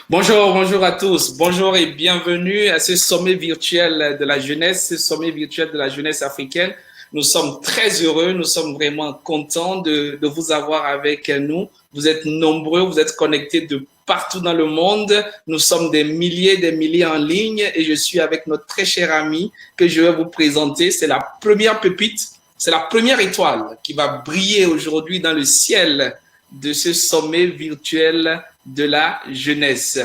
Bonjour, bonjour à tous. Bonjour et bienvenue à ce sommet virtuel de la jeunesse, ce sommet virtuel de la jeunesse africaine. Nous sommes très heureux, nous sommes vraiment contents de vous avoir avec nous. Vous êtes nombreux, vous êtes connectés de partout dans le monde. Nous sommes des milliers en ligne et je suis avec notre très cher ami que je vais vous présenter. C'est la première pépite, c'est la première étoile qui va briller aujourd'hui dans le ciel de ce sommet virtuel de la jeunesse.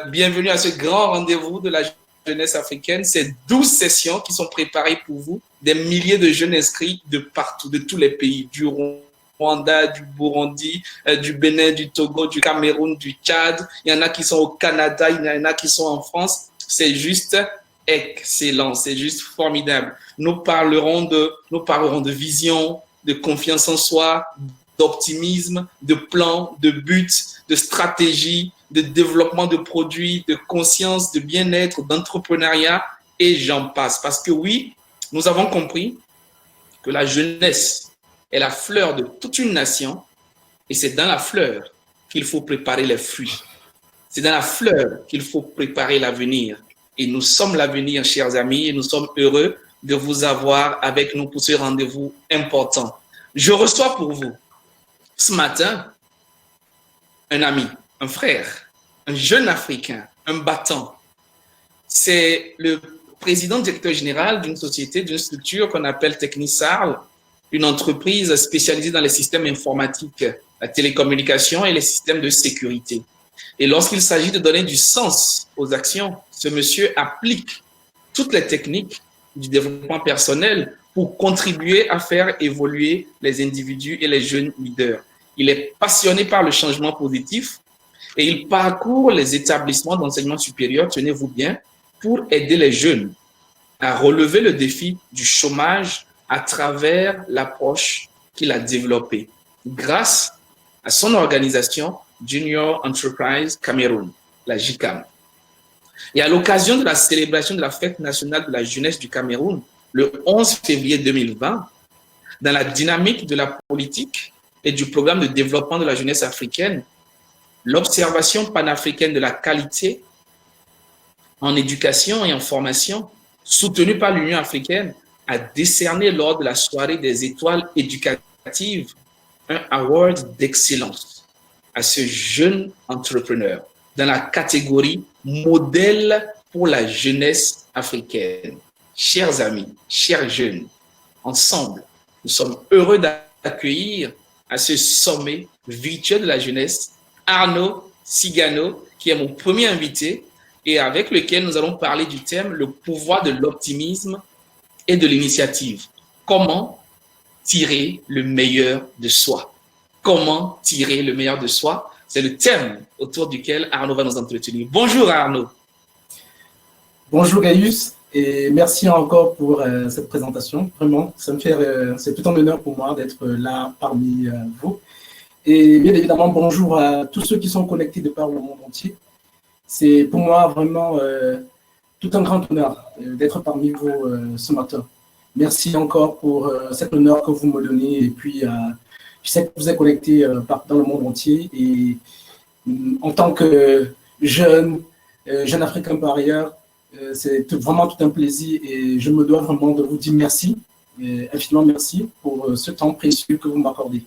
Bienvenue à ce grand rendez-vous de la jeunesse africaine. Ces 12 sessions qui sont préparées pour vous, des milliers de jeunes inscrits de partout, de tous les pays, du Rwanda, du Burundi, du Bénin, du Togo, du Cameroun, du Tchad. Il y en a qui sont au Canada, il y en a qui sont en France. C'est juste excellent, c'est juste formidable. Nous parlerons de vision, de confiance en soi, d'optimisme, de plans, de buts, de stratégie, de développement de produits, de conscience, de bien-être, d'entrepreneuriat, et j'en passe. Parce que oui, nous avons compris que la jeunesse est la fleur de toute une nation, et c'est dans la fleur qu'il faut préparer les fruits. C'est dans la fleur qu'il faut préparer l'avenir. Et nous sommes l'avenir, chers amis, et nous sommes heureux de vous avoir avec nous pour ce rendez-vous important. Je reçois pour vous ce matin un ami, un frère, un jeune Africain, un battant. C'est le président directeur général d'une société, d'une structure qu'on appelle Technisarl, une entreprise spécialisée dans les systèmes informatiques, la télécommunication et les systèmes de sécurité. Et lorsqu'il s'agit de donner du sens aux actions, ce monsieur applique toutes les techniques du développement personnel pour contribuer à faire évoluer les individus et les jeunes leaders. Il est passionné par le changement positif et il parcourt les établissements d'enseignement supérieur, tenez-vous bien, pour aider les jeunes à relever le défi du chômage à travers l'approche qu'il a développée grâce à son organisation Junior Enterprise Cameroun, la JICAM. Et à l'occasion de la célébration de la fête nationale de la jeunesse du Cameroun, le 11 février 2020, dans la dynamique de la politique et du programme de développement de la jeunesse africaine, l'observation panafricaine de la qualité en éducation et en formation, soutenue par l'Union africaine, a décerné lors de la soirée des étoiles éducatives un award d'excellence à ce jeune entrepreneur dans la catégorie modèle pour la jeunesse africaine. Chers amis, chers jeunes, ensemble, nous sommes heureux d'accueillir à ce sommet virtuel de la jeunesse Arnaud Cigano, qui est mon premier invité et avec lequel nous allons parler du thème le pouvoir de l'optimisme et de l'initiative. Comment tirer le meilleur de soi? Comment tirer le meilleur de soi? C'est le thème autour duquel Arnaud va nous entretenir. Bonjour Arnaud. Bonjour Gaius et merci encore pour cette présentation. Vraiment, c'est tout un honneur pour moi d'être là parmi vous. Et bien évidemment, bonjour à tous ceux qui sont connectés de par le monde entier. C'est pour moi vraiment tout un grand honneur d'être parmi vous ce matin. Merci encore pour cet honneur que vous me donnez. Et puis, je sais que vous êtes connectés dans le monde entier. Et en tant que jeune Africain par ailleurs, c'est vraiment tout un plaisir. Et je me dois vraiment de vous dire merci, infiniment merci pour ce temps précieux que vous m'accordez.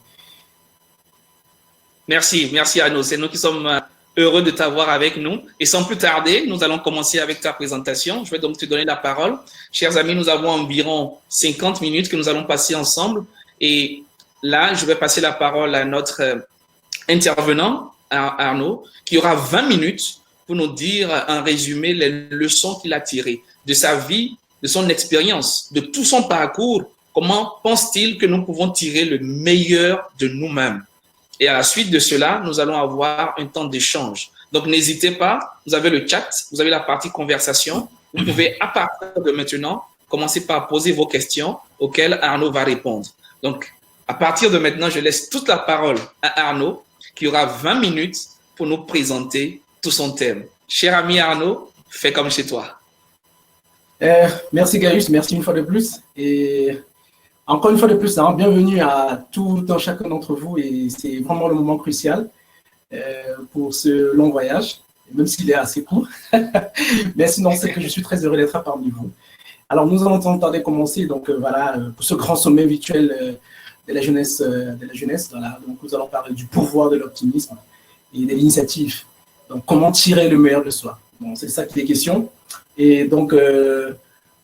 Merci Arnaud. C'est nous qui sommes heureux de t'avoir avec nous. Et sans plus tarder, nous allons commencer avec ta présentation. Je vais donc te donner la parole. Chers amis, nous avons environ 50 minutes que nous allons passer ensemble. Et là, je vais passer la parole à notre intervenant, Arnaud, qui aura 20 minutes pour nous dire en résumé les leçons qu'il a tirées de sa vie, de son expérience, de tout son parcours. Comment pense-t-il que nous pouvons tirer le meilleur de nous-mêmes? Et à la suite de cela, nous allons avoir un temps d'échange. Donc, n'hésitez pas, vous avez le chat, vous avez la partie conversation. Vous pouvez, à partir de maintenant, commencer par poser vos questions auxquelles Arnaud va répondre. Donc, à partir de maintenant, je laisse toute la parole à Arnaud, qui aura 20 minutes pour nous présenter tout son thème. Cher ami Arnaud, fais comme chez toi. Merci Gaius, merci une fois de plus. Et encore une fois de plus, bienvenue à tout un chacun d'entre vous et c'est vraiment le moment crucial pour ce long voyage, même s'il est assez court. Mais sinon, c'est que je suis très heureux d'être parmi vous. Alors, nous allons tenter commencer, donc voilà, pour ce grand sommet virtuel de la jeunesse, voilà. Donc, nous allons parler du pouvoir de l'optimisme et de l'initiative. Donc, comment tirer le meilleur de soi. Bon, c'est ça qui est question. Et donc,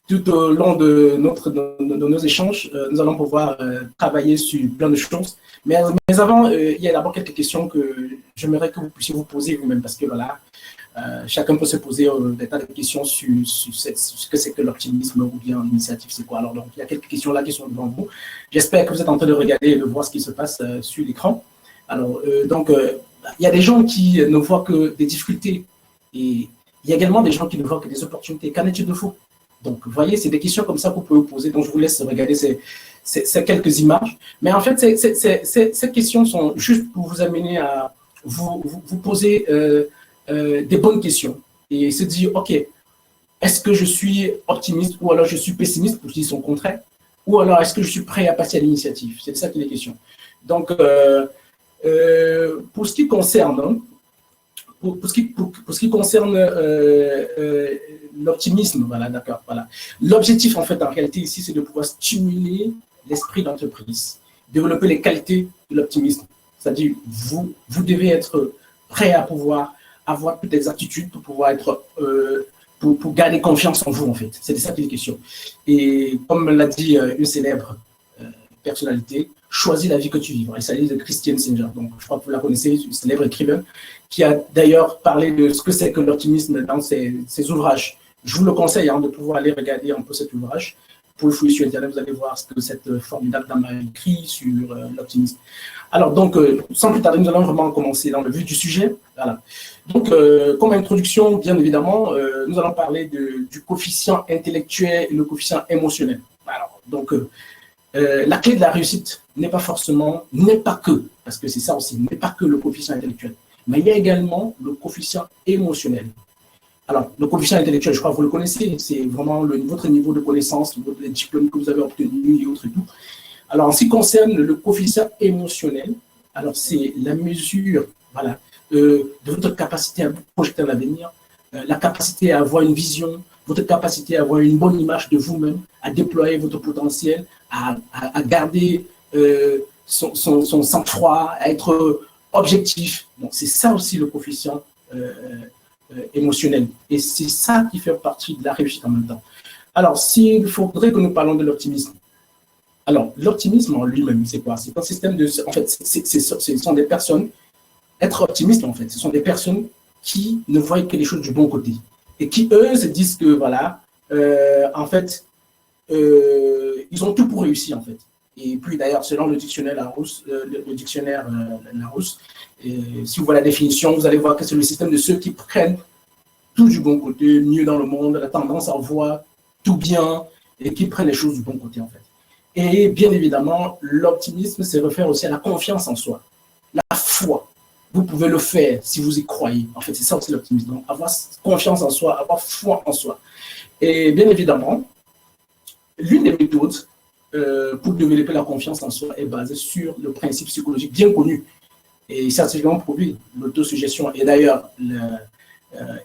tout au long de nos échanges, nous allons pouvoir travailler sur plein de choses. Mais avant, il y a d'abord quelques questions que j'aimerais que vous puissiez vous poser vous-même, parce que voilà, chacun peut se poser des tas de questions sur ce que c'est que l'optimisme ou bien l'initiative, c'est quoi. Alors, donc, il y a quelques questions là qui sont devant vous. J'espère que vous êtes en train de regarder et de voir ce qui se passe sur l'écran. Alors, donc, il y a des gens qui ne voient que des difficultés et il y a également des gens qui ne voient que des opportunités. Qu'en est-il de vous? Donc, vous voyez, c'est des questions comme ça que vous pouvez vous poser. Donc, je vous laisse regarder ces quelques images. Mais en fait, ces questions sont juste pour vous amener à vous poser des bonnes questions et se dire, OK, est-ce que je suis optimiste ou alors je suis pessimiste pour dire son contraire? Ou alors, est-ce que je suis prêt à passer à l'initiative? C'est ça qui est la question. Donc, pour ce qui concerne... Hein, pour ce qui concerne l'optimisme, voilà, d'accord, voilà. L'objectif, en fait, en réalité, ici, c'est de pouvoir stimuler l'esprit d'entreprise, développer les qualités de l'optimisme. C'est-à-dire, vous devez être prêt à pouvoir avoir toutes les aptitudes pour pouvoir être, pour garder confiance en vous, en fait. C'est de ça qu'il est question. Et comme l'a dit une célèbre personnalité, choisis la vie que tu vivras. Il s'agit de Christian Singer. Donc, je crois que vous la connaissez, une célèbre écrivain qui a d'ailleurs parlé de ce que c'est que l'optimisme dans ses ouvrages. Je vous le conseille de pouvoir aller regarder un peu cet ouvrage. Vous pouvez fouiller sur Internet, vous allez voir ce que cette formidable dame a écrit sur l'optimisme. Alors, donc, sans plus tarder, nous allons vraiment commencer dans le vif du sujet. Voilà. Donc, comme introduction, bien évidemment, nous allons parler du coefficient intellectuel et le coefficient émotionnel. Alors, donc, la clé de la réussite n'est pas que, parce que c'est ça aussi, n'est pas que le coefficient intellectuel, mais il y a également le coefficient émotionnel. Alors, le coefficient intellectuel, je crois que vous le connaissez, c'est vraiment votre niveau de connaissance, les diplômes que vous avez obtenus et autres et tout. Alors, en ce qui concerne le coefficient émotionnel, alors c'est la mesure, voilà, de votre capacité à vous projeter dans l'avenir, la capacité à avoir une vision, votre capacité à avoir une bonne image de vous-même, à déployer votre potentiel, à garder son sang-froid, à être objectif. Donc, c'est ça aussi le coefficient émotionnel. Et c'est ça qui fait partie de la réussite en même temps. Alors, s'il faudrait que nous parlons de l'optimisme. Alors, l'optimisme en lui-même, c'est quoi? C'est un système de... En fait, ce sont des personnes... Être optimiste, en fait, ce sont des personnes qui ne voient que les choses du bon côté. Et qui, eux, se disent que, voilà, en fait, ils ont tout pour réussir, en fait. Et puis, d'ailleurs, selon le dictionnaire Larousse, si vous voyez la définition, vous allez voir que c'est le système de ceux qui prennent tout du bon côté, mieux dans le monde, la tendance à voir tout bien, et qui prennent les choses du bon côté, en fait. Et bien évidemment, l'optimisme se réfère aussi à la confiance en soi, la foi. Vous pouvez le faire si vous y croyez. En fait, c'est ça aussi l'optimisme. Donc, avoir confiance en soi, avoir foi en soi. Et bien évidemment, l'une des méthodes pour développer la confiance en soi est basée sur le principe psychologique bien connu et scientifiquement prouvé, l'autosuggestion. Et d'ailleurs,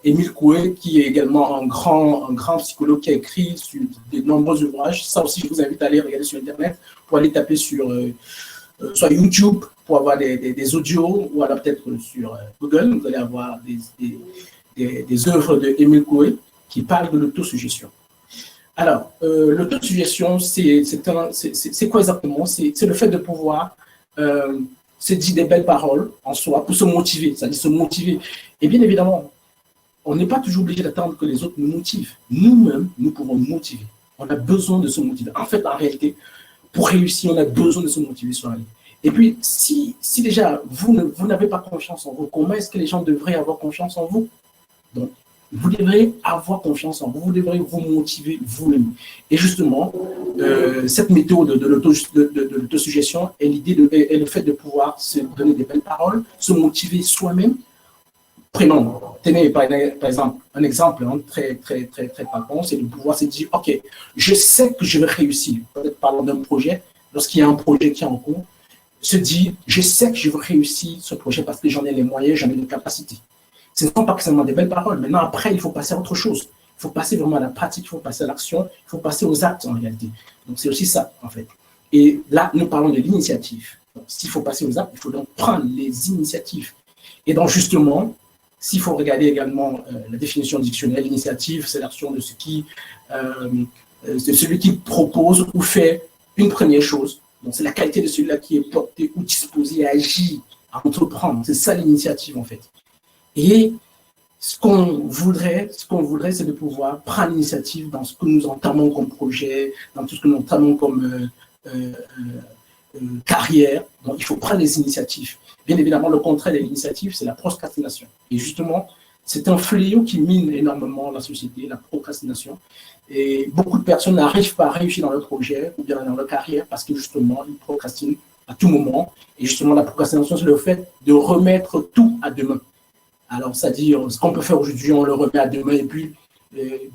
Émile Coué, qui est également un grand psychologue qui a écrit sur de nombreux ouvrages, ça aussi, je vous invite à aller regarder sur Internet, pour aller taper sur soit YouTube, pour avoir des audios, ou alors peut-être sur Google, vous allez avoir des œuvres de Émile Coué qui parlent de l'autosuggestion. Alors, l'autosuggestion, c'est quoi exactement? C'est le fait de pouvoir se dire des belles paroles en soi pour se motiver, c'est-à-dire se motiver. Et bien évidemment, on n'est pas toujours obligé d'attendre que les autres nous motivent. Nous-mêmes, nous pouvons nous motiver. On a besoin de se motiver. En fait, en réalité, pour réussir, on a besoin de se motiver soi-même. Et puis, si déjà, vous n'avez pas confiance en vous, comment est-ce que les gens devraient avoir confiance en vous? Donc, vous devrez avoir confiance en vous, vous devrez vous motiver vous-même. Et justement, cette méthode de l'autosuggestion est le fait de pouvoir se donner des belles paroles, se motiver soi-même. Tenez par exemple un exemple très frappant, c'est de pouvoir se dire, ok, je sais que je vais réussir. Peut-être parlant d'un projet, lorsqu'il y a un projet qui est en cours, se dit, je sais que je vais réussir ce projet parce que j'en ai les moyens, j'en ai les capacités. Ce ne sont pas seulement des belles paroles. Maintenant, après, il faut passer à autre chose. Il faut passer vraiment à la pratique, il faut passer à l'action, il faut passer aux actes en réalité. Donc, c'est aussi ça, en fait. Et là, nous parlons de l'initiative. S'il faut passer aux actes, il faut donc prendre les initiatives. Et donc, justement, s'il faut regarder également la définition dictionnelle, l'initiative, c'est l'action de celui qui propose ou fait une première chose. Donc, c'est la qualité de celui-là qui est porté ou disposé à agir, à entreprendre. C'est ça l'initiative, en fait. Et ce qu'on voudrait, c'est de pouvoir prendre l'initiative dans ce que nous entamons comme projet, dans tout ce que nous entamons comme carrière. Donc, il faut prendre les initiatives. Bien évidemment, le contraire de l'initiative, c'est la procrastination. Et justement, c'est un fléau qui mine énormément la société, la procrastination. Et beaucoup de personnes n'arrivent pas à réussir dans leur projet ou bien dans leur carrière parce que justement, ils procrastinent à tout moment. Et justement, la procrastination, c'est le fait de remettre tout à demain. Alors, c'est-à-dire, ce qu'on peut faire aujourd'hui, on le remet à demain, et puis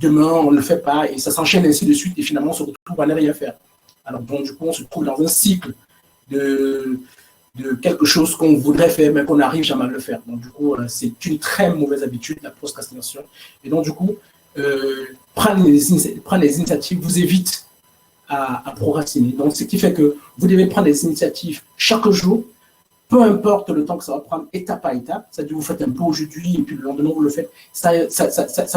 demain, on ne le fait pas, et ça s'enchaîne ainsi de suite, et finalement, on se retrouve à ne rien faire. Alors, donc, du coup, on se trouve dans un cycle de quelque chose qu'on voudrait faire, mais qu'on n'arrive jamais à le faire. Donc, du coup, c'est une très mauvaise habitude, la procrastination. Et donc, du coup, prendre les initiatives vous évite à procrastiner. Donc, ce qui fait que vous devez prendre les initiatives chaque jour, peu importe le temps que ça va prendre, étape à étape. C'est-à-dire, vous faites un peu aujourd'hui, et puis le lendemain, vous le faites. Ça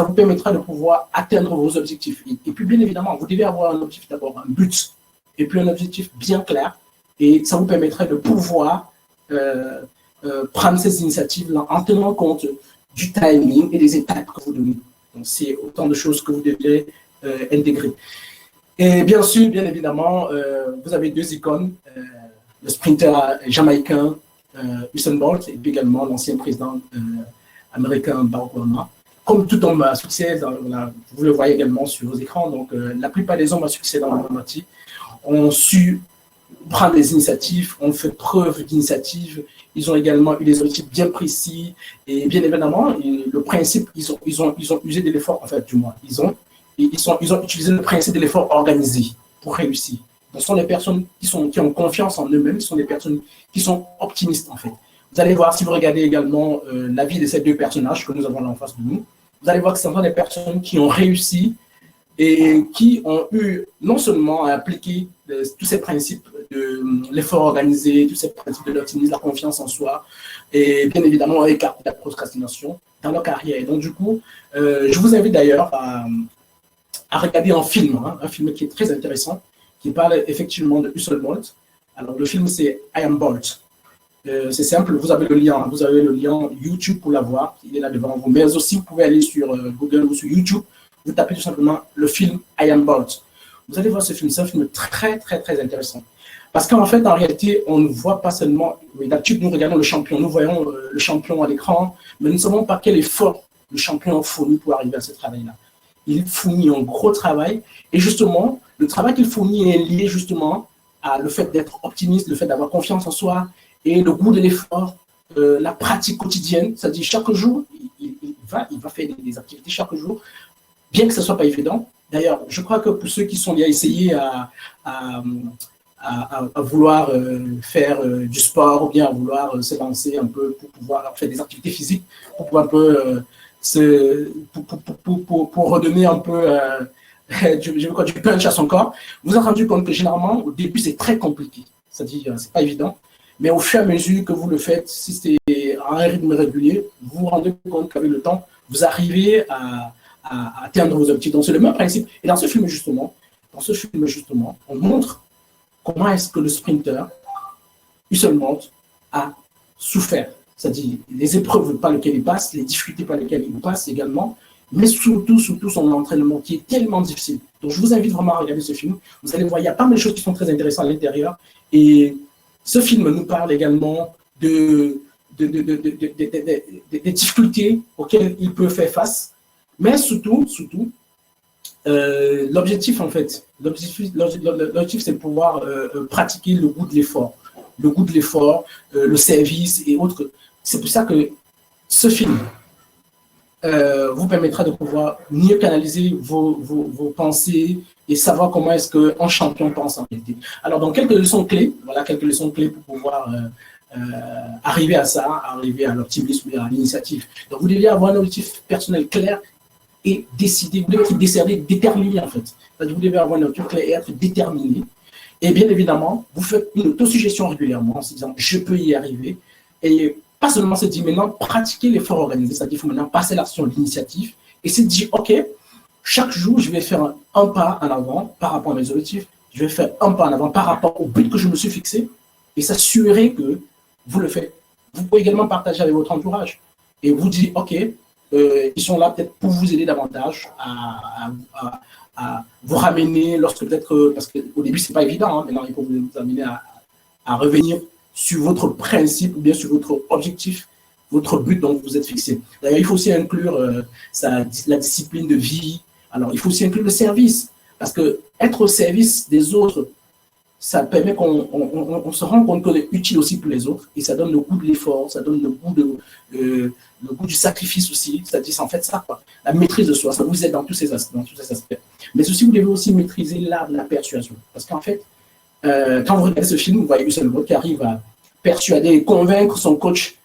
vous permettra de pouvoir atteindre vos objectifs. Et puis, bien évidemment, vous devez avoir un objectif d'abord, un but, et puis un objectif bien clair. Et ça vous permettrait de pouvoir prendre ces initiatives-là en tenant compte du timing et des étapes que vous donnez. Donc, c'est autant de choses que vous devez intégrer. Et bien sûr, bien évidemment, vous avez deux icônes, le sprinter jamaïcain Usain Bolt et puis également l'ancien président américain Barack Obama. Comme tout homme à succès, vous le voyez également sur vos écrans, donc la plupart des hommes à succès dans le monde entier ont su prendre des initiatives, ont fait preuve d'initiative. Ils ont également eu des objectifs bien précis et bien évidemment, le principe, ils ont usé de l'effort, en fait, du moins. Ils ont utilisé le principe de l'effort organisé pour réussir. Ce sont des personnes qui ont confiance en eux-mêmes, ce sont des personnes qui sont optimistes, en fait. Vous allez voir, si vous regardez également la vie de ces deux personnages que nous avons là en face de nous, vous allez voir que ce sont des personnes qui ont réussi et qui ont eu non seulement à appliquer tous ces principes de l'effort organisé, tous ces principes de l'optimisme, la confiance en soi, et bien évidemment écarter la procrastination dans leur carrière. Et donc, du coup, je vous invite d'ailleurs à regarder un film qui est très intéressant, qui parle effectivement de Usain Bolt. Alors, le film, c'est I Am Bolt. C'est simple, vous avez le lien YouTube pour la voir, il est là devant vous. Mais aussi, vous pouvez aller sur Google ou sur YouTube, vous tapez tout simplement le film I Am Bolt. Vous allez voir ce film, c'est un film très, très, très intéressant. Parce qu'en fait, en réalité, on ne voit pas seulement, d'habitude, nous regardons le champion, nous voyons le champion à l'écran, mais nous ne savons pas quel effort le champion a fourni pour arriver à ce travail-là. Il fournit un gros travail, et justement, le travail qu'il fournit est lié justement à le fait d'être optimiste, le fait d'avoir confiance en soi, et le goût de l'effort, la pratique quotidienne, c'est-à-dire chaque jour, il va faire des activités chaque jour, bien que ce ne soit pas évident. D'ailleurs, je crois que pour ceux qui sont bien essayés à vouloir faire du sport ou bien à vouloir se lancer un peu pour pouvoir faire des activités physiques, pour pouvoir un peu pour redonner un peu du punch à son corps, vous vous êtes rendu compte que généralement, au début, c'est très compliqué. C'est-à-dire, c'est pas évident. Mais au fur et à mesure que vous le faites, si c'est à un rythme régulier, vous vous rendez compte qu'avec le temps, vous arrivez à atteindre vos objectifs. Donc, c'est le même principe. Et dans ce film, justement, on montre comment est-ce que le sprinter, Usain Bolt, a souffert. C'est-à-dire les épreuves par lesquelles il passe, les difficultés par lesquelles il passe également, mais surtout son entraînement qui est tellement difficile. Donc, je vous invite vraiment à regarder ce film. Vous allez voir, il y a pas mal de choses qui sont très intéressantes à l'intérieur. Et ce film nous parle également des difficultés auxquelles il peut faire face, mais surtout, l'objectif, en fait, l'objectif, c'est de pouvoir pratiquer le goût de l'effort, le service et autres. C'est pour ça que ce film vous permettra de pouvoir mieux canaliser vos pensées et savoir comment est-ce qu'un champion pense en réalité. Alors, donc, quelques leçons clés, voilà quelques leçons clés pour pouvoir arriver à ça, arriver à l'optimisme et à l'initiative. Donc, vous devez avoir un objectif personnel clair et décider, vous devez être déterminé en fait. Vous devez avoir un objectif clair et être déterminé. Et bien évidemment, vous faites une autosuggestion régulièrement en se disant je peux y arriver. Et pas seulement se dire maintenant pratiquer l'effort organisé, c'est-à-dire qu'il faut maintenant passer à l'action, l'initiative, et se dire ok, chaque jour je vais faire un pas en avant par rapport à mes objectifs, je vais faire un pas en avant par rapport au but que je me suis fixé et s'assurer que vous le faites. Vous pouvez également partager avec votre entourage et vous dire ok, ils sont là peut-être pour vous aider davantage à vous ramener lorsque peut-être, parce qu'au début c'est pas évident, hein, maintenant il faut vous amener à revenir sur votre principe ou bien sur votre objectif, votre but dont vous vous êtes fixé. D'ailleurs, il faut aussi inclure la discipline de vie. Alors, il faut aussi inclure le service, parce que être au service des autres, ça permet qu'on se rend compte qu'on est utile aussi pour les autres, et ça donne le goût de l'effort, ça donne le goût du sacrifice aussi, c'est-à-dire c'est en fait ça, quoi. La maîtrise de soi, ça vous aide dans tous ces aspects. Mais aussi, vous devez aussi maîtriser l'art de la persuasion, parce qu'en fait, quand vous regardez ce film, vous voyez Usain Bolt qui arrive à persuader et convaincre son coach.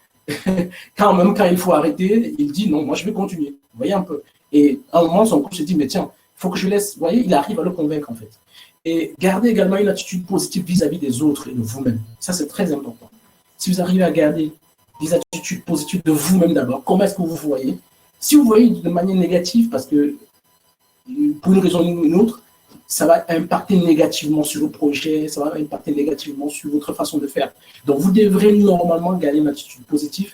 Quand il faut arrêter, il dit non, moi je vais continuer. Vous voyez un peu. Et à un moment, son coach se dit mais tiens, il faut que je laisse. Vous voyez, il arrive à le convaincre en fait. Et gardez également une attitude positive vis-à-vis des autres et de vous-même. Ça, c'est très important. Si vous arrivez à garder des attitudes positives de vous-même d'abord, comment est-ce que vous vous voyez? Si vous voyez de manière négative, parce que pour une raison ou une autre, ça va impacter négativement sur vos projets, ça va impacter négativement sur votre façon de faire. Donc, vous devrez normalement garder une attitude positive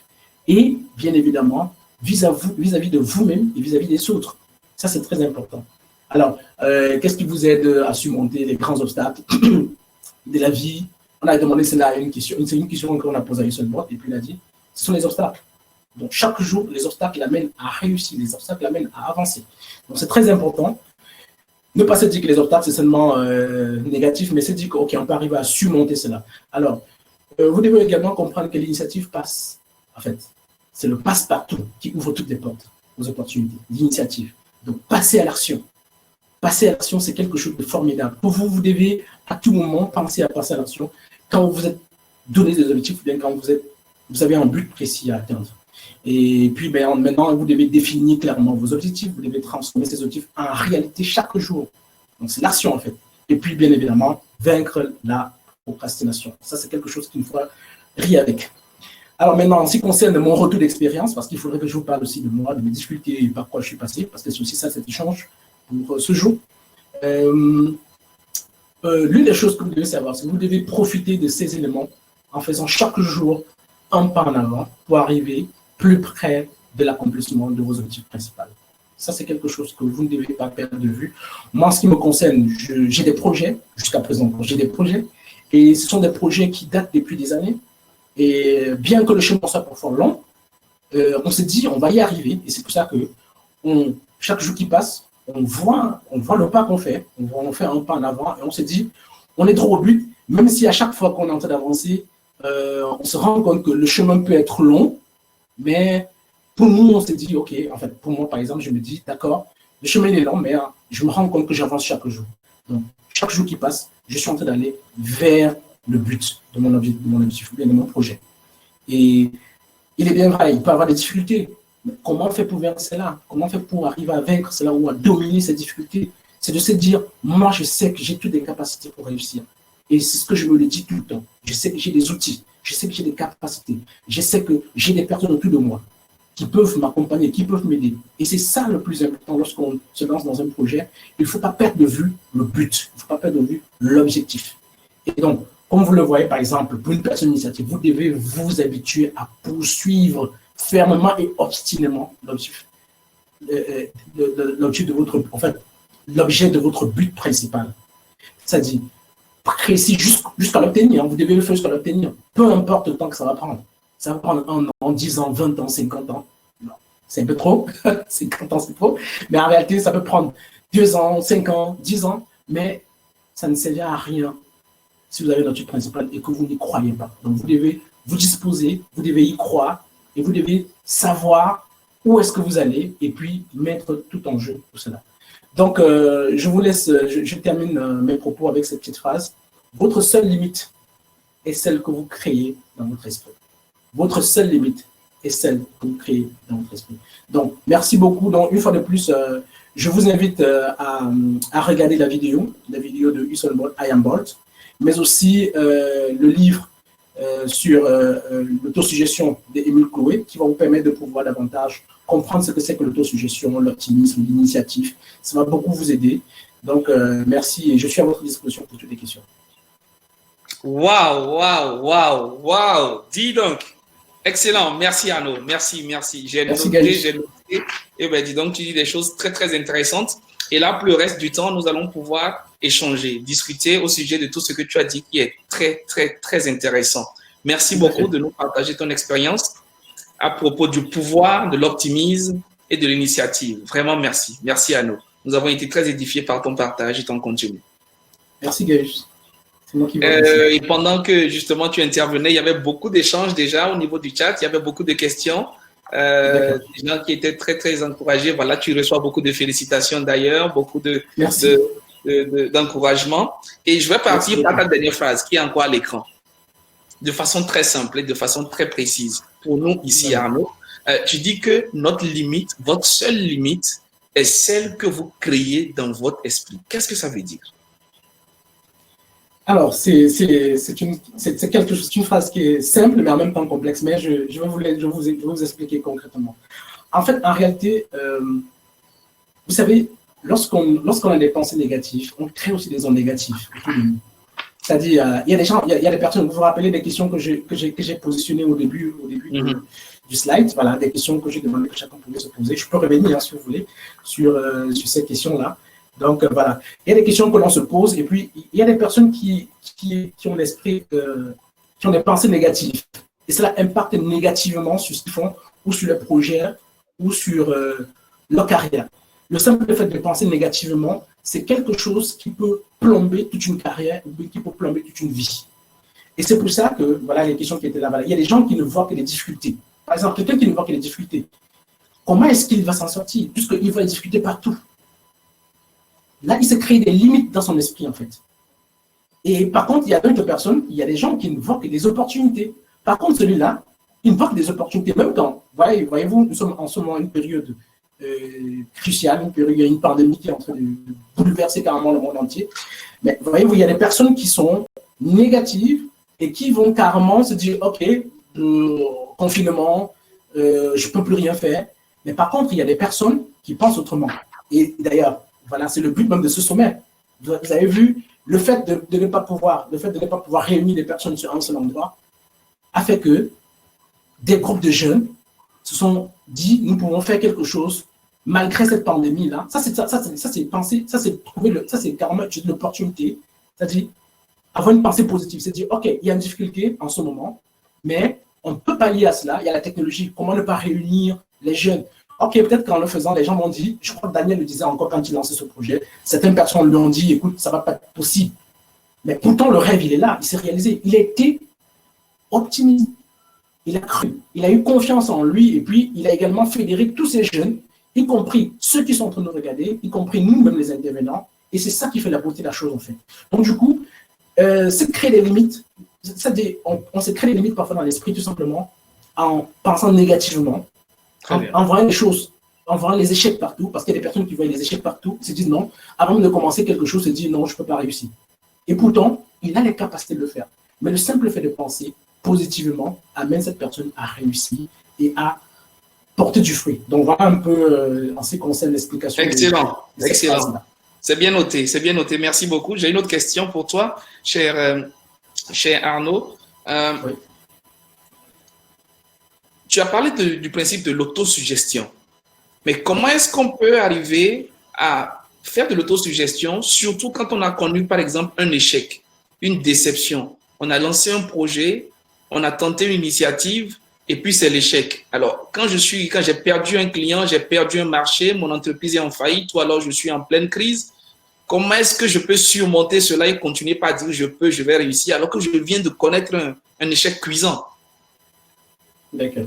et, bien évidemment, vis-à-vis de vous-même et vis-à-vis des autres. Ça, c'est très important. Alors, qu'est-ce qui vous aide à surmonter les grands obstacles de la vie? On a demandé, c'est une question qu'on a posée à Usain Bolt et puis il a dit, ce sont les obstacles. Donc, chaque jour, les obstacles l'amènent à réussir, les obstacles l'amènent à avancer. Donc, c'est très important. Ne pas se dire que les obstacles, c'est seulement négatif, mais se dire qu'on peut arriver à surmonter cela. Alors, vous devez également comprendre que l'initiative passe. En fait, c'est le passe-partout qui ouvre toutes les portes aux opportunités. L'initiative. Donc, passer à l'action. Passer à l'action, c'est quelque chose de formidable. Pour vous, vous devez à tout moment penser à passer à l'action quand vous êtes donné des objectifs ou bien quand vous avez un but précis à atteindre. Et puis, maintenant, vous devez définir clairement vos objectifs. Vous devez transformer ces objectifs en réalité chaque jour. Donc, c'est l'action, en fait. Et puis, bien évidemment, vaincre la procrastination. Ça, c'est quelque chose qu'il faut rire avec. Alors, maintenant, en ce qui concerne mon retour d'expérience, parce qu'il faudrait que je vous parle aussi de moi, de mes difficultés et par quoi je suis passé, parce que c'est aussi ça, cet échange pour ce jour. L'une des choses que vous devez savoir, c'est que vous devez profiter de ces éléments en faisant chaque jour un pas en avant pour arriver plus près de l'accomplissement de vos objectifs principaux. Ça, c'est quelque chose que vous ne devez pas perdre de vue. Moi, en ce qui me concerne, j'ai des projets, jusqu'à présent, j'ai des projets, et ce sont des projets qui datent depuis des années. Et bien que le chemin soit parfois long, on se dit, on va y arriver. Et c'est pour ça que chaque jour qui passe, on voit le pas qu'on fait, on fait un pas en avant, et on se dit, on est droit au but, même si à chaque fois qu'on est en train d'avancer, on se rend compte que le chemin peut être long, mais pour nous, on s'est dit, OK, en fait, pour moi, par exemple, je me dis, d'accord, le chemin est long, mais je me rends compte que j'avance chaque jour. Donc, chaque jour qui passe, je suis en train d'aller vers le but de mon objectif, de mon projet. Et il est bien vrai, il peut y avoir des difficultés. Mais comment on fait pour vaincre cela? Comment on fait pour arriver à vaincre cela ou à dominer ces difficultés? C'est de se dire, moi, je sais que j'ai toutes les capacités pour réussir. Et c'est ce que je me le dis tout le temps. Je sais que j'ai des outils. Je sais que j'ai des capacités. Je sais que j'ai des personnes autour de moi qui peuvent m'accompagner, qui peuvent m'aider. Et c'est ça le plus important lorsqu'on se lance dans un projet. Il ne faut pas perdre de vue le but. Il ne faut pas perdre de vue l'objectif. Et donc, comme vous le voyez, par exemple, pour une personne initiative, vous devez vous habituer à poursuivre fermement et obstinément l'objectif de votre, en fait, l'objet de votre but principal. C'est-à-dire, précis jusqu'à l'obtenir. Vous devez le faire jusqu'à l'obtenir. Peu importe le temps que ça va prendre. Ça va prendre 1 an, 10 ans, 20 ans, 50 ans. Non, c'est un peu trop. 50 ans, c'est trop. Mais en réalité, ça peut prendre 2 ans, 5 ans, 10 ans. Mais ça ne servira à rien si vous avez l'objectif principal et que vous n'y croyez pas. Donc, vous devez vous disposer, vous devez y croire et vous devez savoir où est-ce que vous allez, et puis mettre tout en jeu pour cela. Donc, je vous laisse, je termine mes propos avec cette petite phrase. Votre seule limite est celle que vous créez dans votre esprit. Votre seule limite est celle que vous créez dans votre esprit. Donc, merci beaucoup. Donc, une fois de plus, je vous invite à regarder la vidéo de Usain Bolt, I Am Bolt, mais aussi le livre sur l'autosuggestion d'Émile Chloé, qui va vous permettre de pouvoir davantage comprendre ce que c'est que l'autosuggestion, l'optimisme, l'initiative. Ça va beaucoup vous aider. Donc, merci et je suis à votre disposition pour toutes les questions. Waouh, waouh, waouh, waouh. Dis donc. Excellent. Merci Arnaud. Merci. J'ai noté. Et ben, dis donc, tu dis des choses très, très intéressantes. Et là, pour le reste du temps, nous allons pouvoir échanger, discuter au sujet de tout ce que tu as dit qui est très, très, très intéressant. Merci beaucoup de nous partager ton expérience à propos du pouvoir, de l'optimisme et de l'initiative. Vraiment, merci. Merci Arnaud. Nous avons été très édifiés par ton partage et ton contenu. Merci Gaius. Et pendant que justement tu intervenais, il y avait beaucoup d'échanges déjà au niveau du chat, il y avait beaucoup de questions, des gens qui étaient très très encouragés. Voilà, tu reçois beaucoup de félicitations d'ailleurs, beaucoup d'encouragement. Et je vais partir par ta dernière phrase qui est encore à l'écran, de façon très simple et de façon très précise. Pour nous ici, Arnaud, tu dis que notre limite, votre seule limite, est celle que vous créez dans votre esprit. Qu'est-ce que ça veut dire? Alors, c'est quelque chose, une phrase qui est simple, mais en même temps complexe, mais je vais vous expliquer concrètement. En fait, en réalité, vous savez, lorsqu'on a des pensées négatives, on crée aussi des ondes négatives. C'est-à-dire, il y a des gens, il y a des personnes, vous vous rappelez des questions que j'ai positionnées au début du slide, voilà, des questions que j'ai demandé que chacun pouvait se poser. Je peux revenir, si vous voulez, sur ces questions-là. Donc, voilà. Il y a des questions que l'on se pose et puis il y a des personnes qui ont l'esprit, qui ont des pensées négatives. Et cela impacte négativement sur ce qu'ils font ou sur leur projet ou sur leur carrière. Le simple fait de penser négativement, c'est quelque chose qui peut plomber toute une carrière ou qui peut plomber toute une vie. Et c'est pour ça que, voilà, les questions qui étaient là, voilà. Il y a des gens qui ne voient que les difficultés. Par exemple, quelqu'un qui ne voit que les difficultés, comment est-ce qu'il va s'en sortir puisqu'il va les difficultés partout? Là, il s'est créé des limites dans son esprit, en fait. Et par contre, il y a d'autres personnes, il y a des gens qui ne voient que des opportunités. Par contre, celui-là, il ne voit que des opportunités. Même quand, voyez-vous, nous sommes en ce moment une période cruciale, une période, il y a une pandémie qui est en train de bouleverser carrément le monde entier. Mais voyez-vous, il y a des personnes qui sont négatives et qui vont carrément se dire, OK, confinement, je ne peux plus rien faire. Mais par contre, il y a des personnes qui pensent autrement. Et d'ailleurs, voilà, c'est le but même de ce sommet. Vous avez vu, le fait de ne pas pouvoir réunir des personnes sur un seul endroit a fait que des groupes de jeunes se sont dit, nous pouvons faire quelque chose malgré cette pandémie-là. Ça, c'est penser, ça, c'est carrément l'opportunité. C'est-à-dire, avoir une pensée positive. C'est dire, OK, il y a une difficulté en ce moment, mais on peut pallier à cela. Il y a la technologie. Comment ne pas réunir les jeunes? OK, peut-être qu'en le faisant, les gens m'ont dit, je crois que Daniel le disait encore quand il lançait ce projet, certaines personnes lui ont dit, écoute, ça ne va pas être possible. Mais pourtant, le rêve, il est là, il s'est réalisé. Il a été optimiste, il a cru, il a eu confiance en lui, et puis il a également fédéré tous ces jeunes, y compris ceux qui sont en train de nous regarder, y compris nous-mêmes les intervenants, et c'est ça qui fait la beauté de la chose, en fait. Donc, du coup, c'est de créer des limites, on s'est créé des limites parfois dans l'esprit, tout simplement, en pensant négativement, en voyant les choses, en voyant les échecs partout, parce qu'il y a des personnes qui voient les échecs partout, se disent non, avant de commencer quelque chose, se disent non, je ne peux pas réussir. Et pourtant, il a les capacités de le faire. Mais le simple fait de penser positivement amène cette personne à réussir et à porter du fruit. Donc voilà un peu en ce qui concerne l'explication. Excellent, excellent. C'est bien noté, c'est bien noté. Merci beaucoup. J'ai une autre question pour toi, cher Arnaud. Oui. Tu as parlé du principe de l'autosuggestion. Mais comment est-ce qu'on peut arriver à faire de l'autosuggestion, surtout quand on a connu, par exemple, un échec, une déception? On a lancé un projet, on a tenté une initiative, et puis c'est l'échec. Alors, quand j'ai perdu un client, j'ai perdu un marché, mon entreprise est en faillite, ou alors je suis en pleine crise, comment est-ce que je peux surmonter cela et continuer par dire je vais réussir, alors que je viens de connaître un échec cuisant? D'accord.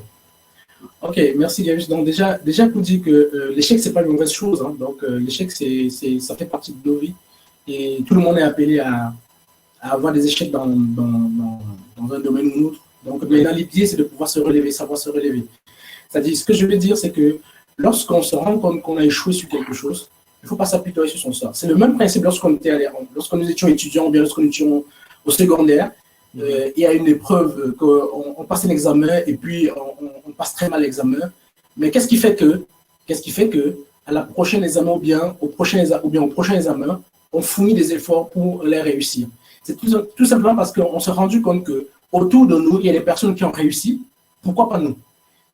Ok, merci Gaius. Donc déjà pour dire que l'échec, c'est pas une mauvaise chose. Hein. Donc l'échec, ça fait partie de nos vies. Et tout le monde est appelé à avoir des échecs dans un domaine ou l'autre. Donc maintenant, l'idée, c'est de pouvoir se relever, savoir se relever. C'est-à-dire, ce que je veux dire, c'est que lorsqu'on se rend compte qu'on a échoué sur quelque chose, il ne faut pas s'apitoyer sur son sort. C'est le même principe lorsqu'on nous étions étudiants, ou bien lorsqu'on étions au secondaire, il y a une épreuve, on passe un examen et puis on passe très mal l'examen. Mais qu'est-ce qui fait que à la prochaine examen ou bien au prochain examen, on fournit des efforts pour les réussir. C'est tout simplement parce qu'on s'est rendu compte que autour de nous, il y a des personnes qui ont réussi. Pourquoi pas nous?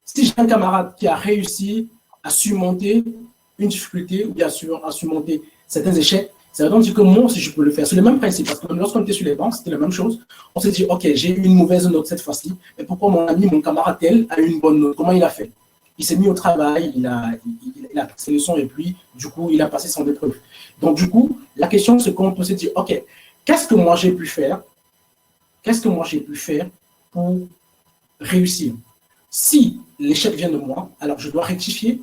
Si j'ai un camarade qui a réussi à surmonter une difficulté ou bien à surmonter certains échecs, ça veut donc dire que moi aussi je peux le faire. C'est le même principe, parce que lorsqu'on était sur les bancs, c'était la même chose. On s'est dit, ok, j'ai eu une mauvaise note cette fois-ci, mais pourquoi mon ami, mon camarade tel a eu une bonne note? Comment il a fait? Il s'est mis au travail, il a pris ses leçons et puis, du coup, il a passé son épreuve. Donc, du coup, la question, c'est qu'on peut se dire, ok, qu'est-ce que moi j'ai pu faire? Qu'est-ce que moi j'ai pu faire pour réussir? Si l'échec vient de moi, alors je dois rectifier,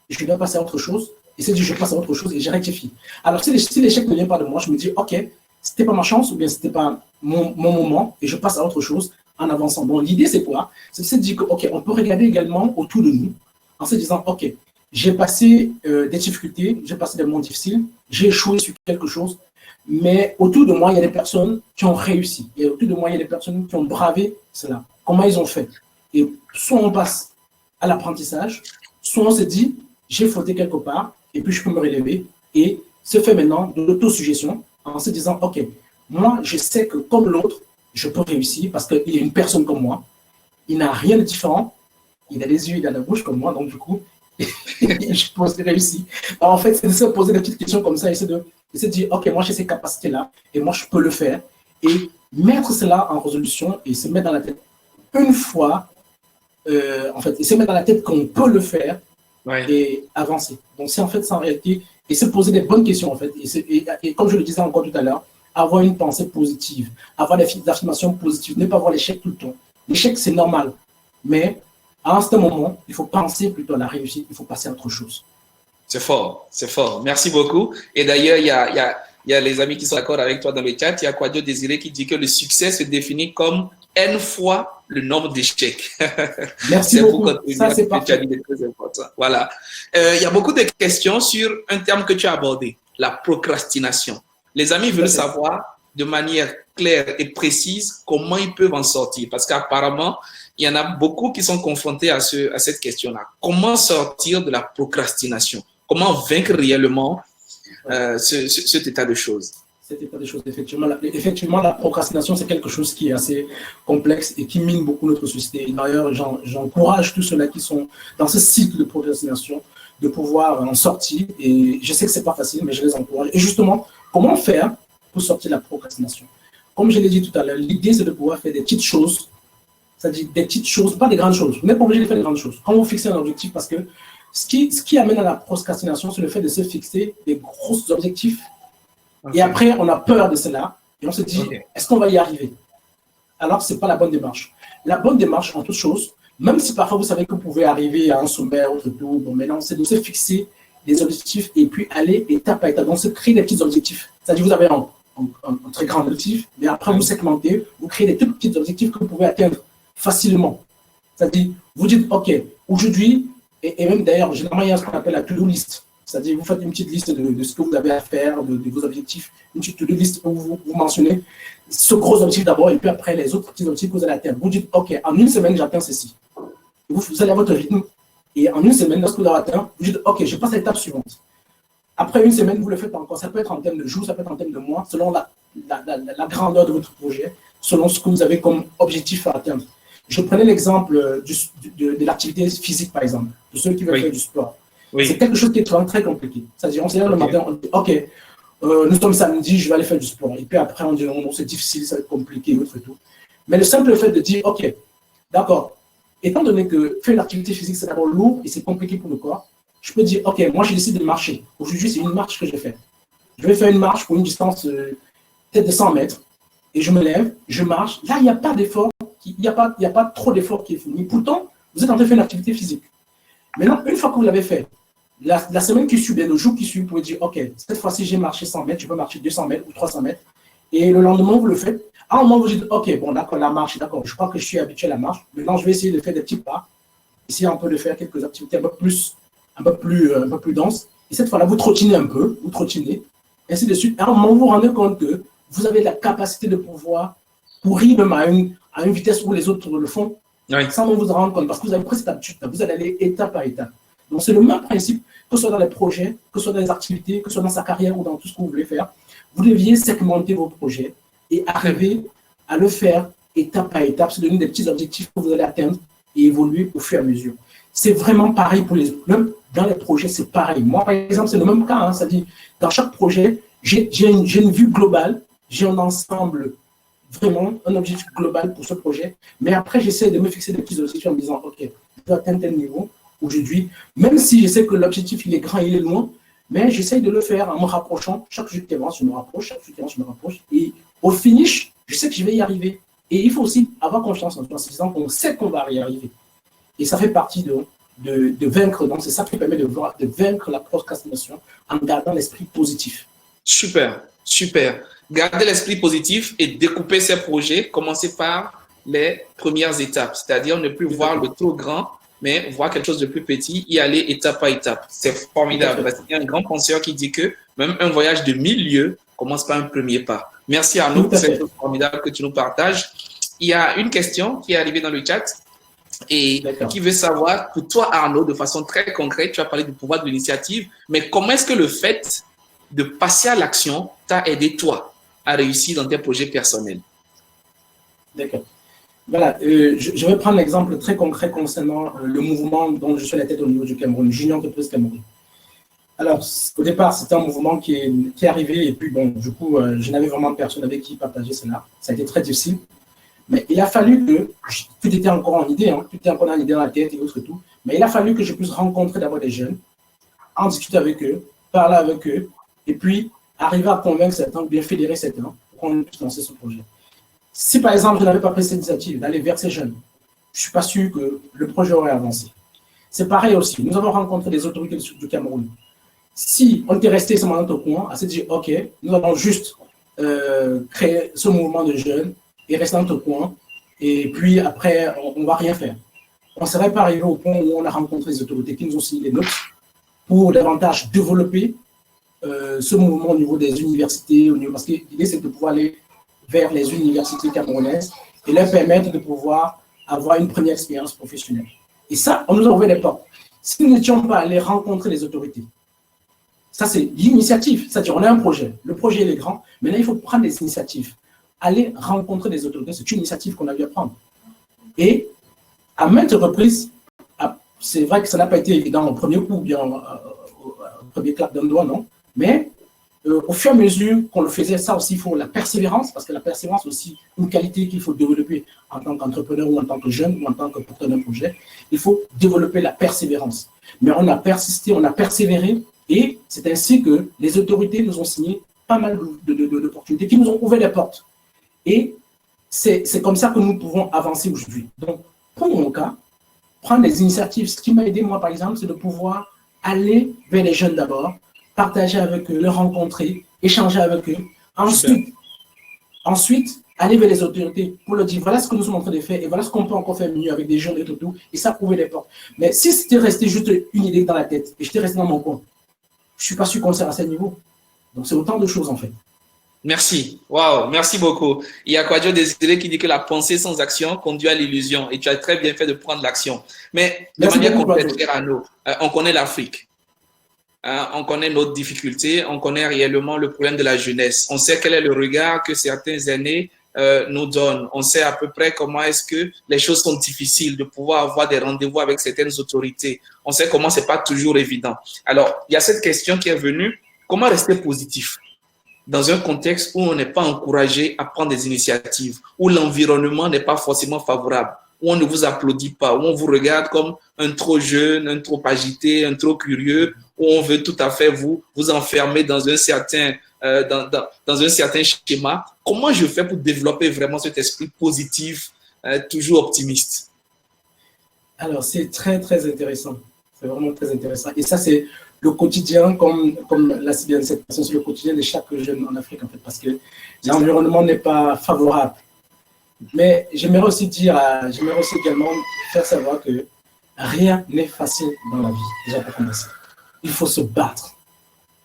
je dois passer à autre chose, et c'est dit, je passe à autre chose et je rectifie. Alors, si l'échec ne vient pas de moi, je me dis, ok, c'était pas ma chance ou bien c'était pas mon moment, et je passe à autre chose en avançant. Bon, l'idée, c'est quoi? C'est de se dire que, ok, on peut regarder également autour de nous, en se disant, ok, j'ai passé des difficultés, j'ai passé des moments difficiles, j'ai échoué sur quelque chose, mais autour de moi, il y a des personnes qui ont réussi. Et autour de moi, il y a des personnes qui ont bravé cela. Comment ils ont fait? Et soit on passe à l'apprentissage, soit on se dit, j'ai fauté quelque part, et puis je peux me relever, et se fait maintenant de l'autosuggestion en se disant, ok, moi, je sais que comme l'autre, je peux réussir parce qu'il est une personne comme moi, il n'a rien de différent, il a des yeux, il a la bouche comme moi, donc du coup, je peux aussi réussir. Alors, en fait, c'est de se poser des petites questions comme ça et c'est de se dire, ok, moi j'ai ces capacités-là et moi je peux le faire, et mettre cela en résolution et se mettre dans la tête une fois, en fait, et se mettre dans la tête qu'on peut le faire, ouais, et avancer. Donc, c'est en fait ça en réalité, et se poser des bonnes questions en fait, et comme je le disais encore tout à l'heure, avoir une pensée positive, avoir des affirmations positives, ne pas voir l'échec tout le temps. L'échec, c'est normal, mais à un certain moment, il faut penser plutôt à la réussite, il faut passer à autre chose. C'est fort, c'est fort. Merci beaucoup. Et d'ailleurs, il y a les amis qui sont d'accord avec toi dans le chat. Il y a Quadio Désiré qui dit que le succès se définit comme N fois le nombre d'échecs. Merci beaucoup. Ça, c'est parfait. Très important. Voilà. Il y a beaucoup de questions sur un terme que tu as abordé, la procrastination. Les amis veulent savoir de manière claire et précise comment ils peuvent en sortir. Parce qu'apparemment, il y en a beaucoup qui sont confrontés à cette question-là. Comment sortir de la procrastination? Comment vaincre réellement cet état de choses? Cet état de choses, effectivement, la procrastination, c'est quelque chose qui est assez complexe et qui mine beaucoup notre société. D'ailleurs, j'encourage tous ceux-là qui sont dans ce cycle de procrastination de pouvoir en sortir. Et je sais que ce n'est pas facile, mais je les encourage. Et justement, comment faire pour sortir de la procrastination? Comme je l'ai dit tout à l'heure, l'idée, c'est de pouvoir faire des petites choses, c'est-à-dire des petites choses, pas des grandes choses. Vous n'êtes pas obligé de faire des grandes choses. Quand vous fixez un objectif, parce que ce qui amène à la procrastination, c'est le fait de se fixer des gros objectifs. Okay. Et après, on a peur de cela et on se dit, est-ce qu'on va y arriver? Alors, ce n'est pas la bonne démarche. La bonne démarche, en toute chose, même si parfois vous savez que vous pouvez arriver à un sommet, autre tout, bon, maintenant, c'est de se fixer des objectifs et puis aller étape à étape. Donc, se créer des petits objectifs. C'est-à-dire, vous avez un très grand objectif, mais après, vous segmentez, vous créez des tout petits objectifs que vous pouvez atteindre facilement. C'est-à-dire, vous dites, OK, aujourd'hui, et même d'ailleurs, généralement, il y a ce qu'on appelle la to-do list. C'est-à-dire, vous faites une petite liste de ce que vous avez à faire, de vos objectifs, une petite to-do list où vous mentionnez ce gros objectif d'abord, et puis après, les autres petits objectifs que vous allez atteindre. Vous dites, OK, en une semaine, j'atteins ceci. Vous allez à votre rythme, et en une semaine, lorsque vous l'avez atteint, vous dites, OK, je passe à l'étape suivante. Après une semaine, vous le faites encore. Ça peut être en termes de jours, ça peut être en termes de mois, selon la grandeur de votre projet, selon ce que vous avez comme objectif à atteindre. Je prenais l'exemple de l'activité physique, par exemple, de ceux qui veulent faire du sport. Oui. C'est quelque chose qui est très compliqué. C'est-à-dire, on se lève le matin, on dit, OK, nous sommes samedi, je vais aller faire du sport. Et puis après, on dit, non, c'est difficile, ça va être compliqué, autre tout. Mais le simple fait de dire, OK, d'accord, étant donné que faire l'activité physique, c'est d'abord lourd et c'est compliqué pour le corps, je peux dire, OK, moi, je décide de marcher. Aujourd'hui, c'est une marche que je fais. Je vais faire une marche pour une distance peut-être de 100 mètres. Et je me lève, je marche. Là, il n'y a pas d'effort, il n'y a pas trop d'effort qui est fourni. Pourtant, vous êtes en train de faire une activité physique. Maintenant, une fois que vous l'avez fait, la semaine qui suit, bien, le jour qui suit, vous pouvez dire, OK, cette fois-ci, j'ai marché 100 mètres, je peux marcher 200 mètres ou 300 mètres. Et le lendemain, vous le faites. À un moment, vous dites, OK, bon, d'accord, la marche, d'accord, je crois que je suis habitué à la marche. Maintenant, je vais essayer de faire des petits pas. Essayer un peu de faire quelques activités un peu plus denses. Et cette fois-là, vous trottinez un peu, vous trottinez, ainsi de suite. À un moment, vous vous rendez compte que vous avez la capacité de pouvoir courir même à une vitesse où les autres le font, sans même vous en rendre compte, parce que vous avez pris cette habitude, vous allez aller étape par étape. Donc, c'est le même principe, que ce soit dans les projets, que ce soit dans les activités, que ce soit dans sa carrière ou dans tout ce que vous voulez faire. Vous deviez segmenter vos projets et arriver à le faire étape par étape, se donner des petits objectifs que vous allez atteindre et évoluer au fur et à mesure. C'est vraiment pareil pour les même dans les projets, c'est pareil. Moi, par exemple, c'est le même cas. Hein, c'est-à-dire, dans chaque projet, j'ai une vue globale, j'ai un ensemble, vraiment un objectif global pour ce projet. Mais après, j'essaie de me fixer des petits objectifs en me disant, OK, je dois atteindre tel niveau aujourd'hui, même si je sais que l'objectif, il est grand, il est loin, mais j'essaie de le faire en me rapprochant. Chaque jour qui avance, je me rapproche, chaque jour qui avance, je me rapproche. Et au finish, je sais que je vais y arriver. Et il faut aussi avoir confiance en soi, en se disant qu'on sait qu'on va y arriver. Et ça fait partie de vaincre. Donc, c'est ça qui permet de vaincre la procrastination en gardant l'esprit positif. Super, super. Garder l'esprit positif et découper ses projets, commencer par les premières étapes, c'est-à-dire ne plus voir le trop grand, mais voir quelque chose de plus petit, y aller étape par étape. C'est formidable. Parce qu'il y a un grand penseur qui dit que même un voyage de 1000 lieues commence par un premier pas. Merci Arnaud pour cette chose formidable que tu nous partages. Il y a une question qui est arrivée dans le chat et qui veut savoir, pour toi Arnaud, de façon très concrète, tu as parlé du pouvoir de l'initiative, mais comment est-ce que le fait de passer à l'action t'a aidé toi à réussir dans tes projets personnels? D'accord. Voilà, je vais prendre l'exemple très concret concernant le mouvement dont je suis à la tête au niveau du Cameroun, Junior Entreprise Cameroun. Alors, au départ, c'était un mouvement qui est arrivé et puis, bon, du coup, je n'avais vraiment personne avec qui partager cela. Ça a été très difficile. Mais il a fallu que, tout était encore en idée, hein, tout était encore en idée dans la tête et autres et tout, mais il a fallu que je puisse rencontrer d'abord des jeunes, en discuter avec eux, parler avec eux, et puis arriver à convaincre certains, bien fédérer certains, pour qu'on puisse lancer ce projet. Si par exemple, je n'avais pas pris cette initiative d'aller vers ces jeunes, je ne suis pas sûr que le projet aurait avancé. C'est pareil aussi. Nous avons rencontré des autorités du Cameroun. Si on était resté seulement dans notre coin, à se dire, OK, nous allons juste créer ce mouvement de jeunes et rester dans notre coin, et puis après, on ne va rien faire. On ne serait pas arrivé au point où on a rencontré les autorités qui nous ont signé des notes pour davantage développer ce mouvement au niveau des universités, parce que l'idée, c'est de pouvoir aller vers les universités camerounaises et leur permettre de pouvoir avoir une première expérience professionnelle. Et ça, on nous a ouvert les portes. Si nous n'étions pas allés rencontrer les autorités, ça c'est l'initiative, c'est-à-dire on a un projet, le projet il est grand, mais là il faut prendre des initiatives. Aller rencontrer les autorités, c'est une initiative qu'on a dû prendre. Et à maintes reprises, c'est vrai que ça n'a pas été évident au premier coup, bien au premier clap d'un doigt, non, mais au fur et à mesure qu'on le faisait, ça aussi, il faut la persévérance, parce que la persévérance, c'est aussi une qualité qu'il faut développer en tant qu'entrepreneur ou en tant que jeune ou en tant que porteur d'un projet. Il faut développer la persévérance. Mais on a persisté, on a persévéré, et c'est ainsi que les autorités nous ont signé pas mal d'opportunités qui nous ont ouvert les portes. Et c'est comme ça que nous pouvons avancer aujourd'hui. Donc, pour mon cas, prendre des initiatives, ce qui m'a aidé, moi, par exemple, c'est de pouvoir aller vers les jeunes d'abord, partager avec eux, les rencontrer, échanger avec eux. Ensuite, aller vers les autorités pour leur dire voilà ce que nous sommes en train de faire et voilà ce qu'on peut encore faire mieux avec des jeunes et tout. Et ça ouvre les portes. Mais si c'était resté juste une idée dans la tête et j'étais resté dans mon coin, je ne suis pas sûr qu'on sert à ce niveau. Donc, c'est autant de choses en fait. Merci. Waouh, merci beaucoup. Il y a Kwadjo Désiré qui dit que la pensée sans action conduit à l'illusion et tu as très bien fait de prendre l'action. Mais de manière concrète, on connaît l'Afrique. On connaît notre difficulté, on connaît réellement le problème de la jeunesse. On sait quel est le regard que certains aînés nous donnent. On sait à peu près comment est-ce que les choses sont difficiles de pouvoir avoir des rendez-vous avec certaines autorités. On sait comment c'est pas toujours évident. Alors, il y a cette question qui est venue. Comment rester positif dans un contexte où on n'est pas encouragé à prendre des initiatives, où l'environnement n'est pas forcément favorable, où on ne vous applaudit pas, où on vous regarde comme un trop jeune, un trop agité, un trop curieux, où on veut tout à fait vous enfermer dans un certain, dans un certain schéma. Comment je fais pour développer vraiment cet esprit positif, toujours optimiste? Alors, c'est très, très intéressant. C'est vraiment très intéressant. Et ça, c'est le quotidien, comme l'a si bien cette personne, c'est le quotidien de chaque jeune en Afrique, en fait, parce que l'environnement n'est pas favorable. Mais j'aimerais aussi également faire savoir que rien n'est facile dans la vie, déjà pour commencer. Il faut se battre.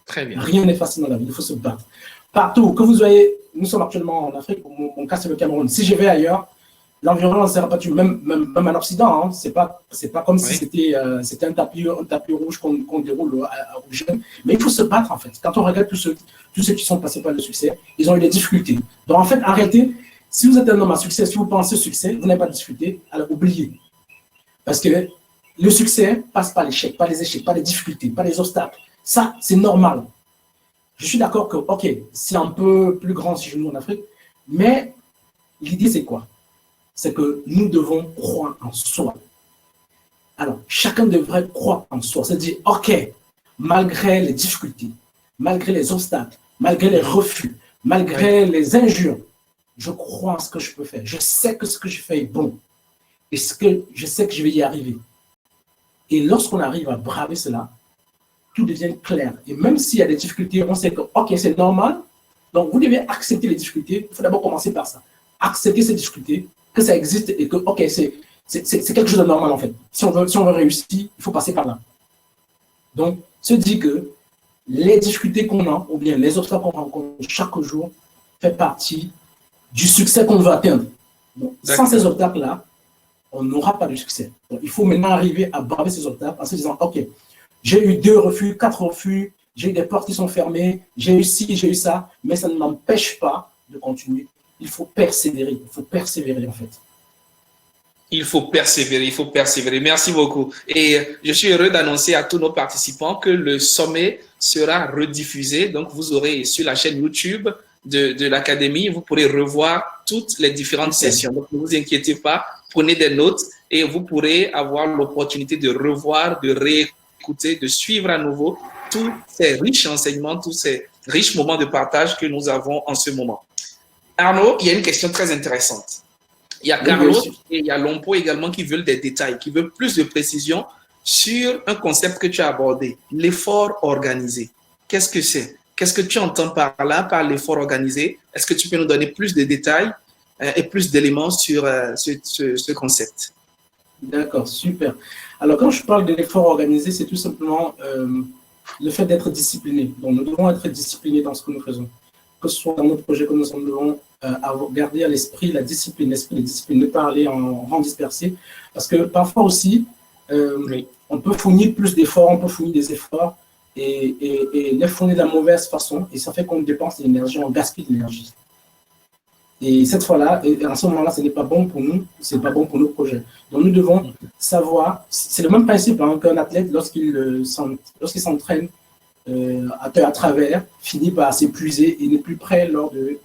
Très bien. Rien n'est facile dans la vie, il faut se battre. Partout, que vous soyez, nous sommes actuellement en Afrique, mon cas c'est le Cameroun. Si je vais ailleurs, l'environnement ne sera pas toujours, même en Occident, hein, c'est pas comme si c'était un tapis rouge qu'on déroule aux jeunes. Mais il faut se battre en fait. Quand on regarde tous ceux qui sont passés par le succès, ils ont eu des difficultés. Donc en fait, arrêtez. Si vous êtes un homme à succès, si vous pensez succès, vous n'avez pas de difficulté, alors oubliez. Parce que le succès passe par l'échec, par les échecs, par les difficultés, par les obstacles. Ça, c'est normal. Je suis d'accord que, ok, c'est un peu plus grand si je nous en Afrique, mais l'idée c'est quoi? C'est que nous devons croire en soi. Alors, chacun devrait croire en soi. C'est-à-dire, ok, malgré les difficultés, malgré les obstacles, malgré les refus, malgré les injures, je crois en ce que je peux faire. Je sais que ce que je fais est bon. Et je sais que je vais y arriver. Et lorsqu'on arrive à braver cela, tout devient clair. Et même s'il y a des difficultés, on sait que, ok, c'est normal. Donc, vous devez accepter les difficultés. Il faut d'abord commencer par ça. Accepter ces difficultés, que ça existe et que, ok, c'est quelque chose de normal en fait. Si on veut réussir, il faut passer par là. Donc, se dit que les difficultés qu'on a, ou bien les obstacles qu'on rencontre chaque jour, fait partie du succès qu'on veut atteindre. Donc, sans ces obstacles-là, on n'aura pas de succès. Donc, il faut maintenant arriver à braver ces obstacles en se disant, ok, j'ai eu 2 refus, 4 refus, j'ai eu des portes qui sont fermées, j'ai eu ci, j'ai eu ça, mais ça ne m'empêche pas de continuer. Il faut persévérer en fait. Il faut persévérer. Merci beaucoup. Et je suis heureux d'annoncer à tous nos participants que le sommet sera rediffusé. Donc, vous aurez sur la chaîne YouTube de l'Académie, vous pourrez revoir toutes les différentes sessions. Donc, ne vous inquiétez pas, prenez des notes et vous pourrez avoir l'opportunité de revoir, de réécouter, de suivre à nouveau tous ces riches enseignements, tous ces riches moments de partage que nous avons en ce moment. Arnaud, il y a une question très intéressante. Il y a Carlos et il y a Lompo également qui veulent des détails, qui veulent plus de précision sur un concept que tu as abordé, l'effort organisé. Qu'est-ce que c'est? Qu'est-ce que tu entends par là, par l'effort organisé? Est-ce que tu peux nous donner plus de détails et plus d'éléments sur ce concept? D'accord, super. Alors, quand je parle de l'effort organisé, c'est tout simplement le fait d'être discipliné. Donc, nous devons être disciplinés dans ce que nous faisons. Que ce soit dans nos projets que nous devons garder à l'esprit la discipline, ne pas aller en rang dispersé. Parce que parfois aussi, on peut fournir plus d'efforts, on peut fournir des efforts et les fournir de la mauvaise façon. Et ça fait qu'on dépense de l'énergie, on gaspille de l'énergie. Et cette fois-là, à ce moment-là, ce n'est pas bon pour nous, ce n'est pas bon pour nos projets. Donc nous devons savoir, c'est le même principe hein, qu'un athlète, lorsqu'il s'entraîne à travers, finit par s'épuiser et n'est plus prêt lors de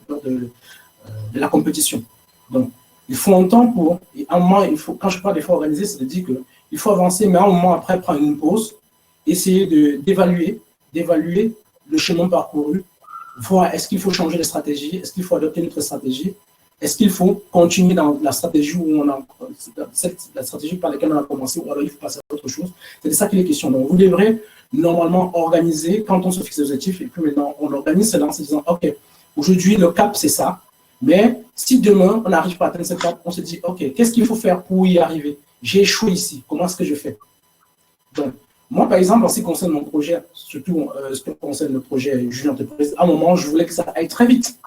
la compétition. Donc, il faut un temps pour, et à un moment, quand je parle d'effort organisé, c'est de dire qu'il faut avancer, mais à un moment après, prendre une pause, essayer d'évaluer le chemin parcouru, voir est-ce qu'il faut changer de stratégie, est-ce qu'il faut adopter une autre stratégie, est-ce qu'il faut continuer dans la stratégie la stratégie par laquelle on a commencé, ou alors il faut passer à autre chose. C'est de ça qu'il est question. Donc, vous devrez normalement organiser quand on se fixe des objectifs, et puis maintenant, on organise cela en se disant, OK, aujourd'hui, le cap, c'est ça, mais si demain, on n'arrive pas à atteindre ce cap, on se dit, OK, qu'est-ce qu'il faut faire pour y arriver? J'ai échoué ici, comment est-ce que je fais? Donc, moi, par exemple, en ce qui concerne mon projet, surtout ce qui concerne le projet Junior Entreprise, à un moment, je voulais que ça aille très vite.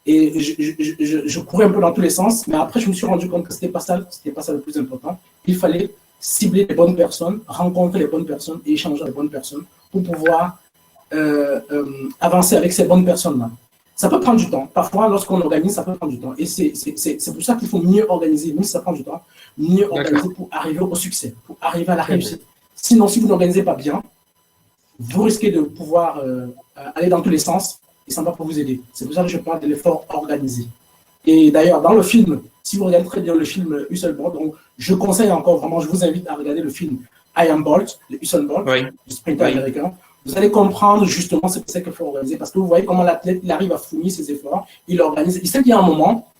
Et je courais un peu dans tous les sens, mais après, je me suis rendu compte que ce n'était pas ça le plus important. Il fallait cibler les bonnes personnes, rencontrer les bonnes personnes et échanger avec les bonnes personnes pour pouvoir avancer avec ces bonnes personnes-là. Ça peut prendre du temps. Parfois, lorsqu'on organise, ça peut prendre du temps. Et c'est pour ça qu'il faut mieux organiser. Même si ça prend du temps, mieux organiser pour arriver au succès, pour arriver à la réussite. Sinon, si vous n'organisez pas bien, vous risquez de pouvoir aller dans tous les sens et ça ne va pas vous aider. C'est pour ça que je parle de l'effort organisé. Et d'ailleurs, dans le film, si vous regardez très bien le film Usain Bolt, donc je conseille encore vraiment, je vous invite à regarder le film I Am Bolt, de Usain Bolt, le sprinter américain. Vous allez comprendre justement ce que c'est qu'il faut organiser parce que vous voyez comment l'athlète il arrive à fournir ses efforts, il organise. Il sait qu'il y a un moment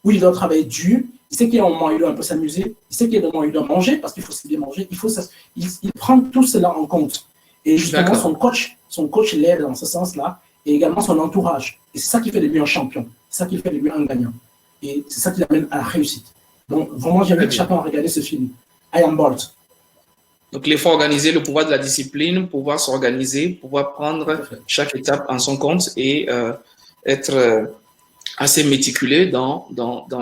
où il doit travailler dur, il sait qu'il y a un moment où il doit un peu s'amuser, il sait qu'il y a un moment où il doit manger, parce qu'il faut aussi bien manger, il prend tout cela en compte. Et justement, son coach l'aide dans ce sens-là, et également son entourage. Et c'est ça qui fait de lui un champion, c'est ça qui fait de lui un gagnant. Et c'est ça qui l'amène à la réussite. Donc, vraiment, j'invite chacun à regarder ce film. I Am Bolt. Donc, il faut organiser le pouvoir de la discipline, pouvoir s'organiser, pouvoir prendre chaque étape en son compte et être assez méticuleux dans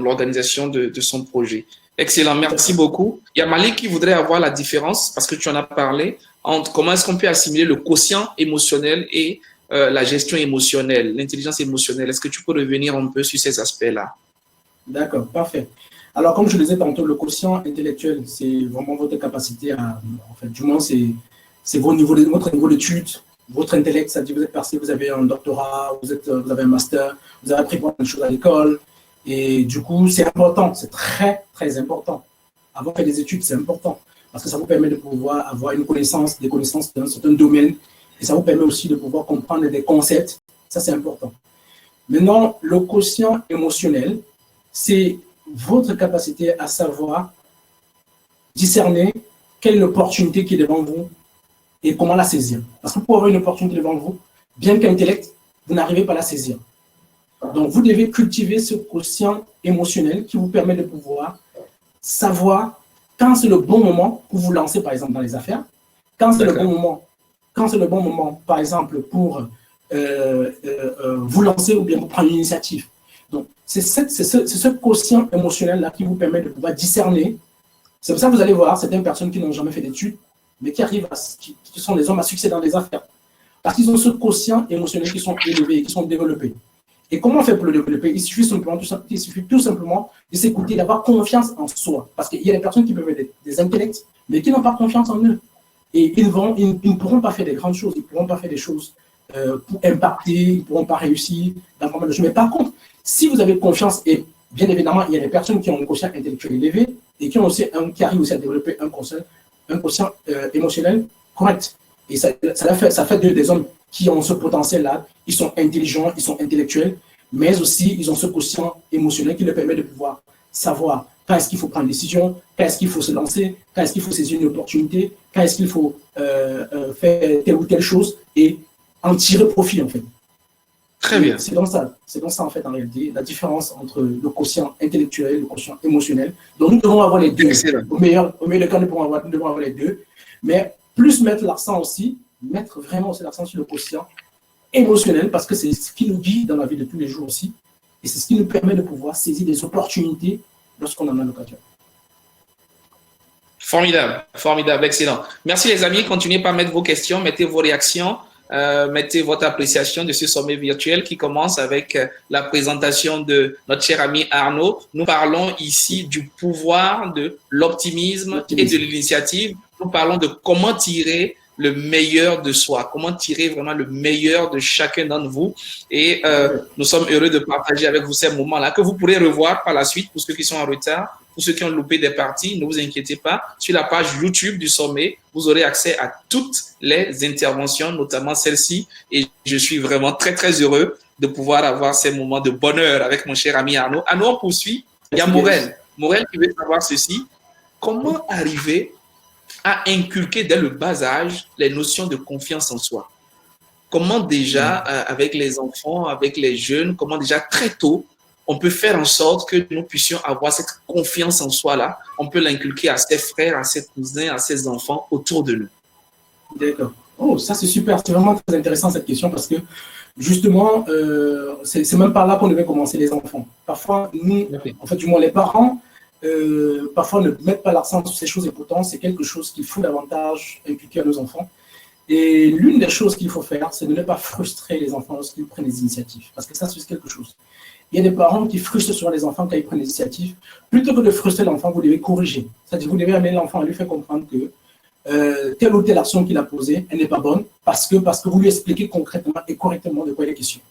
l'organisation de son projet. Excellent, merci beaucoup. Il y a Malik qui voudrait avoir la différence, parce que tu en as parlé, entre comment est-ce qu'on peut assimiler le quotient émotionnel et la gestion émotionnelle, l'intelligence émotionnelle. Est-ce que tu peux revenir un peu sur ces aspects-là? D'accord, parfait. Alors, comme je le disais tantôt, le quotient intellectuel, c'est vraiment votre capacité à, en fait, du moins, c'est votre niveau d'études, votre intellect, c'est-à-dire vous êtes passé, vous avez un doctorat, vous avez un master, vous avez appris plein de choses à l'école, et du coup, c'est important, c'est très, très important. Avoir fait des études, c'est important, parce que ça vous permet de pouvoir avoir des connaissances dans un certain domaine, et ça vous permet aussi de pouvoir comprendre des concepts, ça c'est important. Maintenant, le quotient émotionnel, c'est votre capacité à savoir discerner quelle est l'opportunité qui est devant vous et comment la saisir. Parce que pour avoir une opportunité devant vous, bien qu'intellect, vous n'arrivez pas à la saisir. Donc, vous devez cultiver ce quotient émotionnel qui vous permet de pouvoir savoir quand c'est le bon moment pour vous lancer, par exemple, dans les affaires, quand c'est le bon moment, par exemple, pour vous lancer ou bien pour prendre une initiative. Donc, c'est ce quotient émotionnel-là qui vous permet de pouvoir discerner. C'est pour ça que vous allez voir certaines personnes qui n'ont jamais fait d'études, mais qui arrivent, qui sont des hommes à succès dans les affaires. Parce qu'ils ont ce quotient émotionnel qui sont élevés, qui sont développés. Et comment on fait pour le développer? Il suffit tout simplement de s'écouter, d'avoir confiance en soi. Parce qu'il y a des personnes qui peuvent être des intellects, mais qui n'ont pas confiance en eux. Et ils ne pourront pas faire des grandes choses, ils ne pourront pas faire des choses pour impacter, ils ne pourront pas réussir dans pas mal de choses. Mais par contre, si vous avez confiance, et bien évidemment, il y a des personnes qui ont un quotient intellectuel élevé et qui arrivent aussi à développer un quotient émotionnel correct. Et ça fait des hommes qui ont ce potentiel-là. Ils sont intelligents, ils sont intellectuels, mais aussi ils ont ce quotient émotionnel qui leur permet de pouvoir savoir quand est-ce qu'il faut prendre une décision, quand est-ce qu'il faut se lancer, quand est-ce qu'il faut saisir une opportunité, quand est-ce qu'il faut faire telle ou telle chose et en tirer profit, en fait. Très bien. C'est dans ça, en fait, en réalité, la différence entre le quotient intellectuel et le quotient émotionnel. Donc, nous devons avoir les deux. Au meilleur des cas, nous devons avoir les deux. Mais plus mettre l'accent aussi, mettre vraiment aussi l'accent sur le quotient émotionnel, parce que c'est ce qui nous guide dans la vie de tous les jours aussi. Et c'est ce qui nous permet de pouvoir saisir des opportunités lorsqu'on en a l'occasion. Formidable, formidable, excellent. Merci les amis, continuez par mettre vos questions, mettez vos réactions. Mettez votre appréciation de ce sommet virtuel qui commence avec la présentation de notre cher ami Arnaud. Nous parlons ici du pouvoir de l'optimisme et de l'initiative. Nous parlons de comment tirer le meilleur de soi, comment tirer vraiment le meilleur de chacun d'entre vous. Et nous sommes heureux de partager avec vous ces moments-là que vous pourrez revoir par la suite pour ceux qui sont en retard. Pour ceux qui ont loupé des parties, ne vous inquiétez pas. Sur la page YouTube du sommet, vous aurez accès à toutes les interventions, notamment celle-ci. Et je suis vraiment très, très heureux de pouvoir avoir ces moments de bonheur avec mon cher ami Arnaud. Arnaud, on poursuit. Il y a Morel. Morel qui veut savoir ceci. Comment arriver à inculquer dès le bas âge les notions de confiance en soi? Comment déjà, avec les enfants, avec les jeunes, comment déjà très tôt, on peut faire en sorte que nous puissions avoir cette confiance en soi-là. On peut l'inculquer à ses frères, à ses cousins, à ses enfants autour de nous. D'accord. Oh, ça c'est super. C'est vraiment très intéressant cette question parce que justement, c'est même par là qu'on devait commencer les enfants. Parfois, nous, en fait, du moins les parents, parfois ne mettent pas l'accent sur ces choses et pourtant, c'est quelque chose qu'il faut davantage inculquer à nos enfants. Et l'une des choses qu'il faut faire, c'est de ne pas frustrer les enfants lorsqu'ils prennent des initiatives. Parce que ça, c'est quelque chose. Il y a des parents qui frustrent sur les enfants quand ils prennent des initiatives. Plutôt que de frustrer l'enfant, vous devez corriger. C'est-à-dire vous devez amener l'enfant à lui faire comprendre que telle ou telle action qu'il a posée, elle n'est pas bonne parce que vous lui expliquez concrètement et correctement de quoi il est question.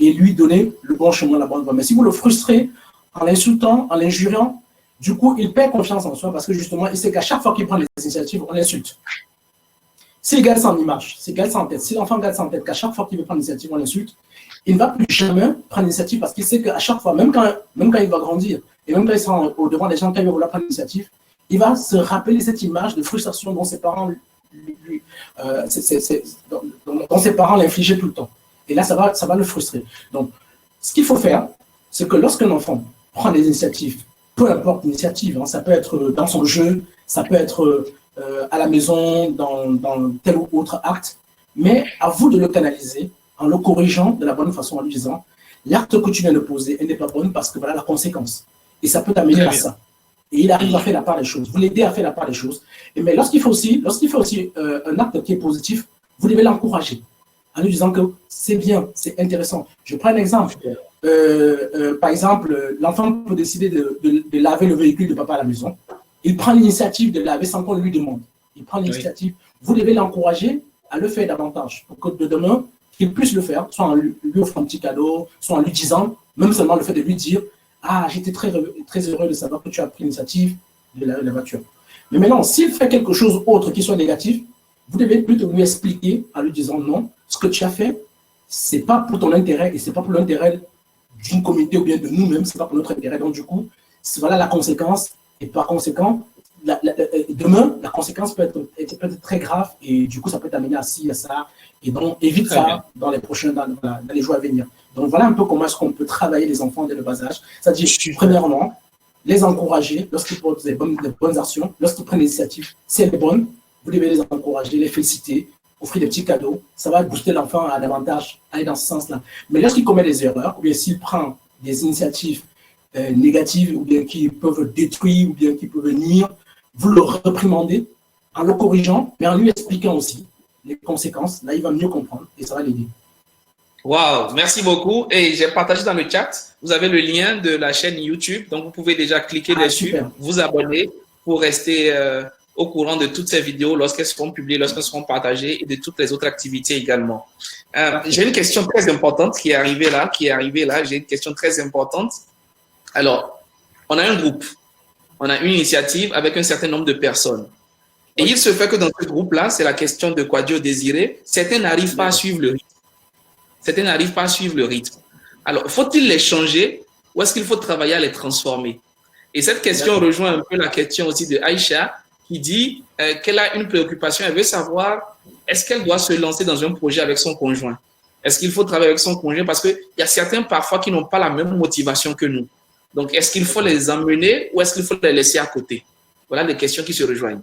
Et lui donner le bon chemin, la bonne voie. Mais si vous le frustrez en l'insultant, en l'injuriant, du coup, il perd confiance en soi parce que justement, il sait qu'à chaque fois qu'il prend des initiatives, on l'insulte. S'il garde ça en image, s'il garde ça en tête, si l'enfant garde ça en tête, qu'à chaque fois qu'il veut prendre l'initiative, on l'insulte, il ne va plus jamais prendre l'initiative parce qu'il sait qu'à chaque fois, même quand il va grandir, et même quand il sera au devant des gens, quand il va vouloir prendre l'initiative, il va se rappeler cette image de frustration dont ses parents dont ses parents l'infligeaient tout le temps. Et là, ça va le frustrer. Donc, ce qu'il faut faire, c'est que lorsqu'un enfant prend des initiatives, peu importe l'initiative, hein, ça peut être dans son jeu, ça peut être à la maison, dans tel ou autre acte, mais à vous de le canaliser en le corrigeant de la bonne façon, en lui disant l'acte que tu viens de poser, elle n'est pas bonne parce que voilà la conséquence. Et ça peut t'amener à ça. Et il arrive à faire la part des choses. Vous l'aidez à faire la part des choses. Mais lorsqu'il fait aussi un acte qui est positif, vous devez l'encourager en lui disant que c'est bien, c'est intéressant. Je prends un exemple. Par exemple, l'enfant peut décider de laver le véhicule de papa à la maison. Il prend l'initiative de laver sans qu'on lui demande. Il prend l'initiative. Vous devez l'encourager à le faire davantage pour que de demain, qu'il puisse le faire, soit en lui offrant un petit cadeau, soit en lui disant, même seulement le fait de lui dire « Ah, j'étais très heureux de savoir que tu as pris l'initiative de la voiture. » Mais maintenant, s'il fait quelque chose autre qui soit négatif, vous devez plutôt lui expliquer en lui disant « Non, ce que tu as fait, ce n'est pas pour ton intérêt et ce n'est pas pour l'intérêt d'une communauté ou bien de nous-mêmes, ce n'est pas pour notre intérêt. Donc, du coup, voilà la conséquence. Et par conséquent, demain, la conséquence peut être très grave et du coup, ça peut t'amener à ci, à ça. Et donc, évite ça dans les jours à venir. Donc, voilà un peu comment est-ce qu'on peut travailler les enfants dès le bas âge. C'est-à-dire, premièrement, les encourager lorsqu'ils posent des bonnes actions, lorsqu'ils prennent l'initiative, si elle est bonne, vous devez les encourager, les féliciter, offrir des petits cadeaux. Ça va booster l'enfant à davantage aller dans ce sens-là. Mais lorsqu'il commet des erreurs, ou bien s'il prend des initiatives négatives, ou bien qui peuvent détruire, ou bien qui peuvent nuire, vous le réprimandez en le corrigeant, mais en lui expliquant aussi les conséquences. Là, il va mieux comprendre et ça va l'aider. Wow, merci beaucoup. Et j'ai partagé dans le chat, vous avez le lien de la chaîne YouTube, donc vous pouvez déjà cliquer dessus, super. Vous abonner pour rester au courant de toutes ces vidéos lorsqu'elles seront publiées, lorsqu'elles seront partagées et de toutes les autres activités également. J'ai une question très importante qui est arrivée là, j'ai une question très importante. Alors, on a un groupe, on a une initiative avec un certain nombre de personnes. Et il se fait que dans ce groupe-là, c'est la question de Quadio désiré, certains n'arrivent pas à suivre le rythme. Certains n'arrivent pas à suivre le rythme. Alors, faut-il les changer ou est-ce qu'il faut travailler à les transformer? Et cette question rejoint un peu la question aussi de Aïcha qui dit qu'elle a une préoccupation. Elle veut savoir, est-ce qu'elle doit se lancer dans un projet avec son conjoint? Est-ce qu'il faut travailler avec son conjoint? Parce qu'il y a certains parfois qui n'ont pas la même motivation que nous. Donc, est-ce qu'il faut les emmener ou est-ce qu'il faut les laisser à côté? Voilà des questions qui se rejoignent.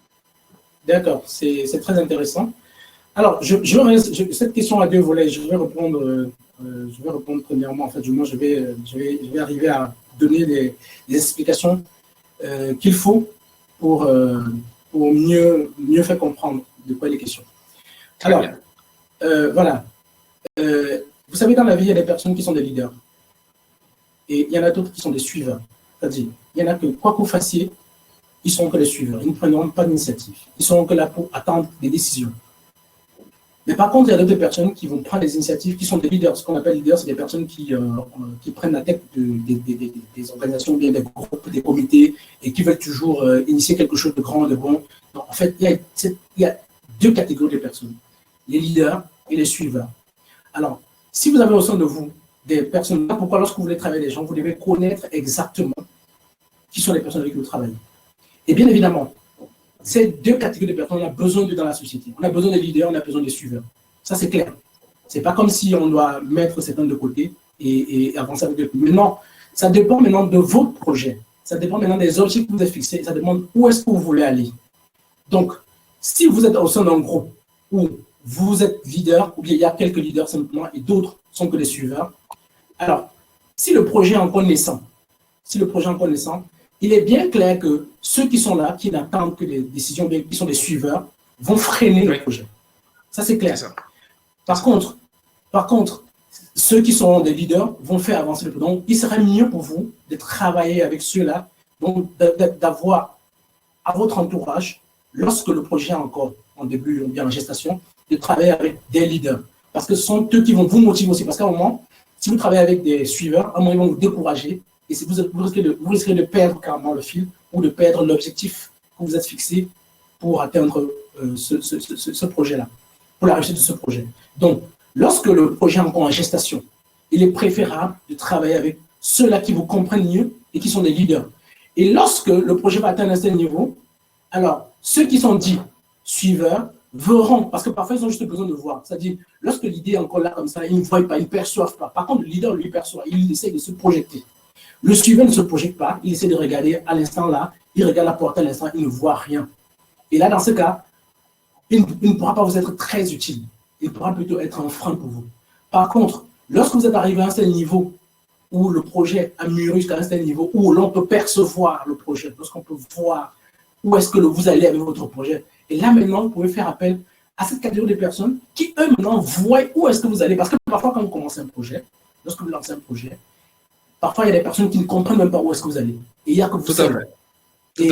D'accord, c'est très intéressant. Alors, cette question a deux volets. Je vais répondre premièrement. En fait, je vais arriver à donner des explications qu'il faut pour mieux faire comprendre de quoi il est question. Alors, voilà. Vous savez, dans la vie, il y a des personnes qui sont des leaders. Et il y en a d'autres qui sont des suiveurs. C'est-à-dire, il y en a que, quoi que vous fassiez, ils ne seront que les suiveurs. Ils ne prendront pas d'initiative. Ils seront que là pour attendre des décisions. Mais par contre, il y a d'autres personnes qui vont prendre des initiatives, qui sont des leaders. Ce qu'on appelle leaders, c'est des personnes qui prennent la tête des organisations, bien des groupes, des comités, et qui veulent toujours initier quelque chose de grand, de bon. Donc, en fait, il y a deux catégories de personnes, les leaders et les suiveurs. Alors, si vous avez au sein de vous des personnes, pourquoi lorsque vous voulez travailler avec des gens, vous devez connaître exactement qui sont les personnes avec qui vous travaillez. Et bien évidemment, ces deux catégories de personnes, on a besoin d'eux dans la société. On a besoin des leaders, on a besoin des suiveurs. Ça, c'est clair. Ce n'est pas comme si on doit mettre certains de côté et avancer avec eux. Mais non, ça dépend maintenant de votre projet. Ça dépend maintenant des objectifs que vous avez fixés. Ça demande où est-ce que vous voulez aller. Donc, si vous êtes au sein d'un groupe où vous êtes leader, ou bien il y a quelques leaders simplement et d'autres sont que des suiveurs, alors, si le projet est encore naissant, il est bien clair que ceux qui sont là, qui n'attendent que des décisions, qui sont des suiveurs, vont freiner le projet. Ça, c'est clair. Par contre, ceux qui sont des leaders vont faire avancer le projet. Donc, il serait mieux pour vous de travailler avec ceux-là, donc d'avoir à votre entourage, lorsque le projet est encore en début ou bien en gestation, de travailler avec des leaders. Parce que ce sont eux qui vont vous motiver aussi. Parce qu'à un moment, si vous travaillez avec des suiveurs, à un moment, ils vont vous décourager. Et vous risquez de perdre carrément le fil ou de perdre l'objectif que vous êtes fixé pour atteindre ce projet-là, pour la réussite de ce projet. Donc, lorsque le projet est encore en gestation il est préférable de travailler avec ceux-là qui vous comprennent mieux et qui sont des leaders. Et lorsque le projet va atteindre un certain niveau, alors ceux qui sont dits suiveurs verront, parce que parfois ils ont juste besoin de voir. C'est-à-dire, lorsque l'idée est encore là comme ça, ils ne voient pas, ils ne perçoivent pas. Par contre, le leader, lui, perçoit, il essaie de se projeter. Le suiveur ne se projette pas, il essaie de regarder à l'instant là, il regarde la porte à l'instant, il ne voit rien. Et là, dans ce cas, il ne pourra pas vous être très utile. Il pourra plutôt être un frein pour vous. Par contre, lorsque vous êtes arrivé à un certain niveau où le projet a mûri jusqu'à un certain niveau, où l'on peut percevoir le projet, lorsqu'on peut voir où est-ce que vous allez avec votre projet. Et là, maintenant, vous pouvez faire appel à cette catégorie de personnes qui, eux, maintenant, voient où est-ce que vous allez. Parce que parfois, quand vous commencez un projet, lorsque vous lancez un projet, parfois, il y a des personnes qui ne comprennent même pas où est-ce que vous allez. Et il y a que vous savez. Et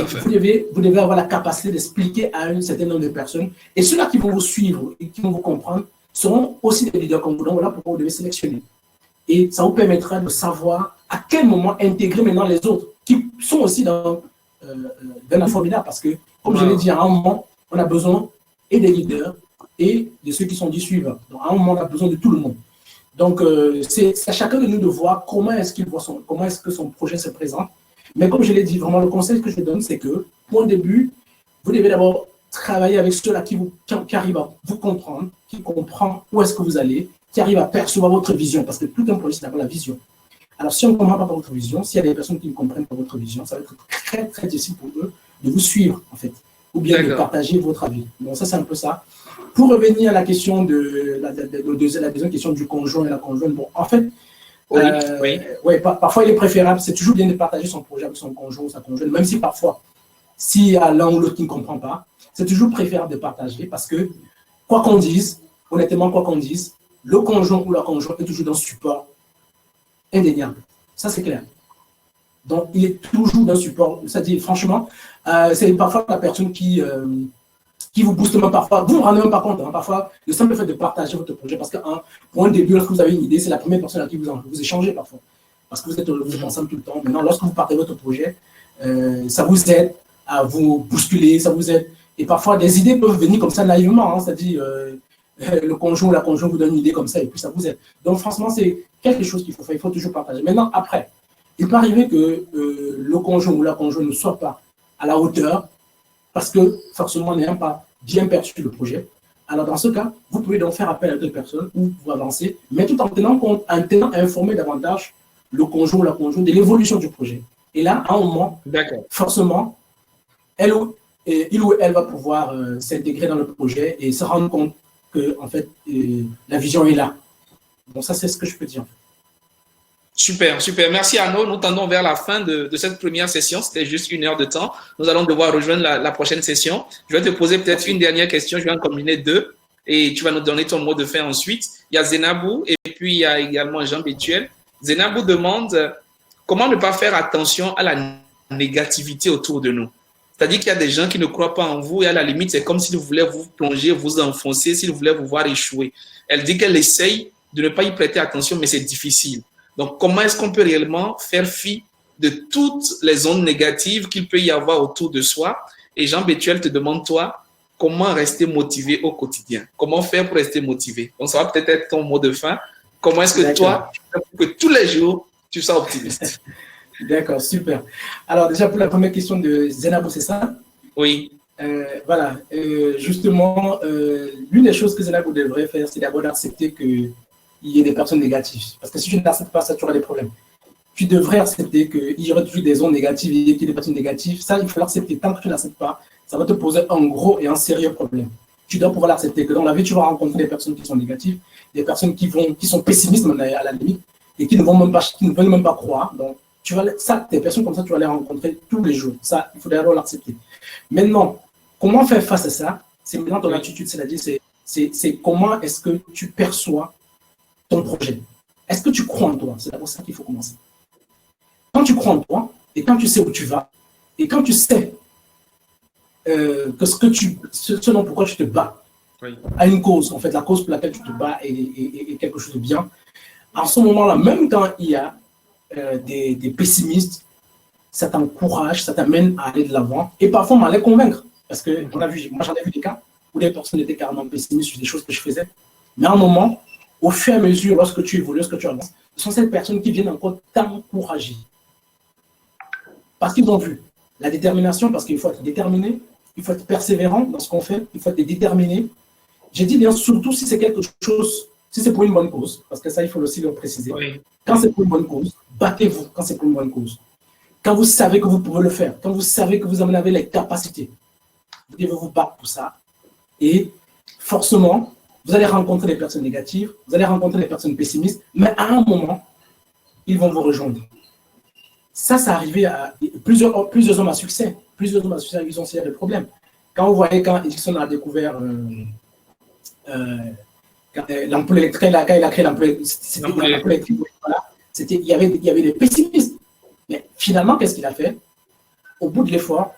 vous devez avoir la capacité d'expliquer à un certain nombre de personnes. Et ceux-là qui vont vous suivre et qui vont vous comprendre seront aussi des leaders comme vous. Donc, voilà pourquoi vous devez sélectionner. Et ça vous permettra de savoir à quel moment intégrer maintenant les autres qui sont aussi dans la formidable. Parce que, comme je l'ai dit, à un moment, on a besoin et des leaders et de ceux qui sont dits suivants. Donc, à un moment, on a besoin de tout le monde. Donc, c'est à chacun de nous de voir comment est-ce qu'il voit comment est-ce que son projet se présente. Mais comme je l'ai dit, vraiment, le conseil que je donne, c'est que, pour un début, vous devez d'abord travailler avec ceux-là qui arrivent à vous comprendre, qui comprennent où est-ce que vous allez, qui arrivent à percevoir votre vision, parce que tout un projet, c'est d'abord la vision. Alors, si on ne comprend pas votre vision, s'il y a des personnes qui ne comprennent pas votre vision, ça va être très, très difficile pour eux de vous suivre, en fait, ou bien de partager votre avis. Donc, ça, c'est un peu ça. Pour revenir à la question de la deuxième question du conjoint et la conjointe, bon, en fait, parfois, il est préférable, c'est toujours bien de partager son projet avec son conjoint ou sa conjointe, même si parfois, s'il y a l'un ou l'autre qui ne comprend pas, c'est toujours préférable de partager parce que, quoi qu'on dise, honnêtement, quoi qu'on dise, le conjoint ou la conjointe est toujours dans le support indéniable. Ça, c'est clair. Donc, il est toujours dans le support. C'est-à-dire, franchement, c'est parfois la personne qui vous booste même parfois. Vous ne vous rendez même pas compte. Hein, parfois, le simple fait de partager votre projet, parce que pour un début, lorsque vous avez une idée, c'est la première personne à qui vous échangez parfois. Parce que vous êtes ensemble tout le temps. Maintenant, lorsque vous partez votre projet, ça vous aide à vous bousculer, ça vous aide. Et parfois, des idées peuvent venir comme ça naïvement. Hein, c'est-à-dire, le conjoint ou la conjointe vous donne une idée comme ça et puis ça vous aide. Donc, franchement, c'est quelque chose qu'il faut faire. Il faut toujours partager. Maintenant, après, il peut arriver que le conjoint ou la conjointe ne soit pas à la hauteur parce que forcément, n'ayant pas bien perçu le projet. Alors, dans ce cas, vous pouvez donc faire appel à d'autres personnes ou vous avancer, mais tout en tenant compte, en tenant informé davantage le conjoint ou la conjointe de l'évolution du projet. Et là, à un moment, forcément, il ou elle va pouvoir s'intégrer dans le projet et se rendre compte que, en fait, la vision est là. Donc, ça, c'est ce que je peux dire. Super, super. Merci Arnaud. Nous tendons vers la fin de cette première session. C'était juste 1 heure de temps. Nous allons devoir rejoindre la prochaine session. Je vais te poser peut-être une dernière question. Je vais en combiner 2 et tu vas nous donner ton mot de fin ensuite. Il y a Zenabou et puis il y a également Jean Bétuel. Zenabou demande comment ne pas faire attention à la négativité autour de nous. C'est-à-dire qu'il y a des gens qui ne croient pas en vous et à la limite, c'est comme s'ils voulaient vous plonger, vous enfoncer, s'ils voulaient vous voir échouer. Elle dit qu'elle essaye de ne pas y prêter attention, mais c'est difficile. Donc, comment est-ce qu'on peut réellement faire fi de toutes les ondes négatives qu'il peut y avoir autour de soi? Et Jean Bétuel te demande, toi, comment rester motivé au quotidien? Comment faire pour rester motivé? Donc, ça va peut-être être ton mot de fin. Comment est-ce que toi, pour que tous les jours, tu sois optimiste? D'accord, super. Alors, déjà, pour la première question de Zenabou, c'est ça? Oui. Voilà. Justement, l'une des choses que Zenabou devrait faire, c'est d'abord d'accepter qu'il y ait des personnes négatives. Parce que si tu n'acceptes pas ça, tu auras des problèmes. Tu devrais accepter qu'il y aura toujours des ondes négatives et qu'il y ait des personnes négatives. Ça, il faut l'accepter. Tant que tu ne l'acceptes pas, ça va te poser un gros et un sérieux problème. Tu dois pouvoir l'accepter. Que dans la vie, tu vas rencontrer des personnes qui sont négatives, des personnes qui sont pessimistes à la limite et qui ne veulent même pas croire. Donc, des personnes comme ça, tu vas les rencontrer tous les jours. Ça, il faut d'abord l'accepter. Maintenant, comment faire face à ça? C'est maintenant ton attitude, c'est-à-dire, c'est comment est-ce que tu perçois ton projet. Est-ce que tu crois en toi? C'est d'abord ça qu'il faut commencer. Quand tu crois en toi, et quand tu sais où tu vas, et quand tu sais que ce dont pourquoi tu te bats à une cause, en fait, la cause pour laquelle tu te bats est quelque chose de bien, en ce moment-là, même quand il y a des pessimistes, ça t'encourage, ça t'amène à aller de l'avant, et parfois on les convaincre. Parce que moi j'en ai vu des cas où des personnes étaient carrément pessimistes sur des choses que je faisais, mais à un moment, au fur et à mesure, lorsque tu évolues, lorsque tu avances, ce sont ces personnes qui viennent encore t'encourager. Parce qu'ils ont vu la détermination, parce qu'il faut être déterminé, il faut être persévérant dans ce qu'on fait, il faut être déterminé. J'ai dit bien surtout si c'est quelque chose, si c'est pour une bonne cause, parce que ça, il faut aussi le préciser. Oui. Quand c'est pour une bonne cause, battez-vous quand c'est pour une bonne cause. Quand vous savez que vous pouvez le faire, quand vous savez que vous en avez les capacités, vous devez vous battre pour ça. Et forcément, vous allez rencontrer des personnes négatives, vous allez rencontrer des personnes pessimistes, mais à un moment, ils vont vous rejoindre. Ça arrivé à plusieurs hommes à succès. Plusieurs hommes à succès, ils ont aussi des problèmes. Quand vous voyez, quand Edison a découvert l'ampoule électrique, quand il a créé l'ampoule électrique, voilà, il y avait des pessimistes. Mais finalement, qu'est-ce qu'il a fait? Au bout de l'effort,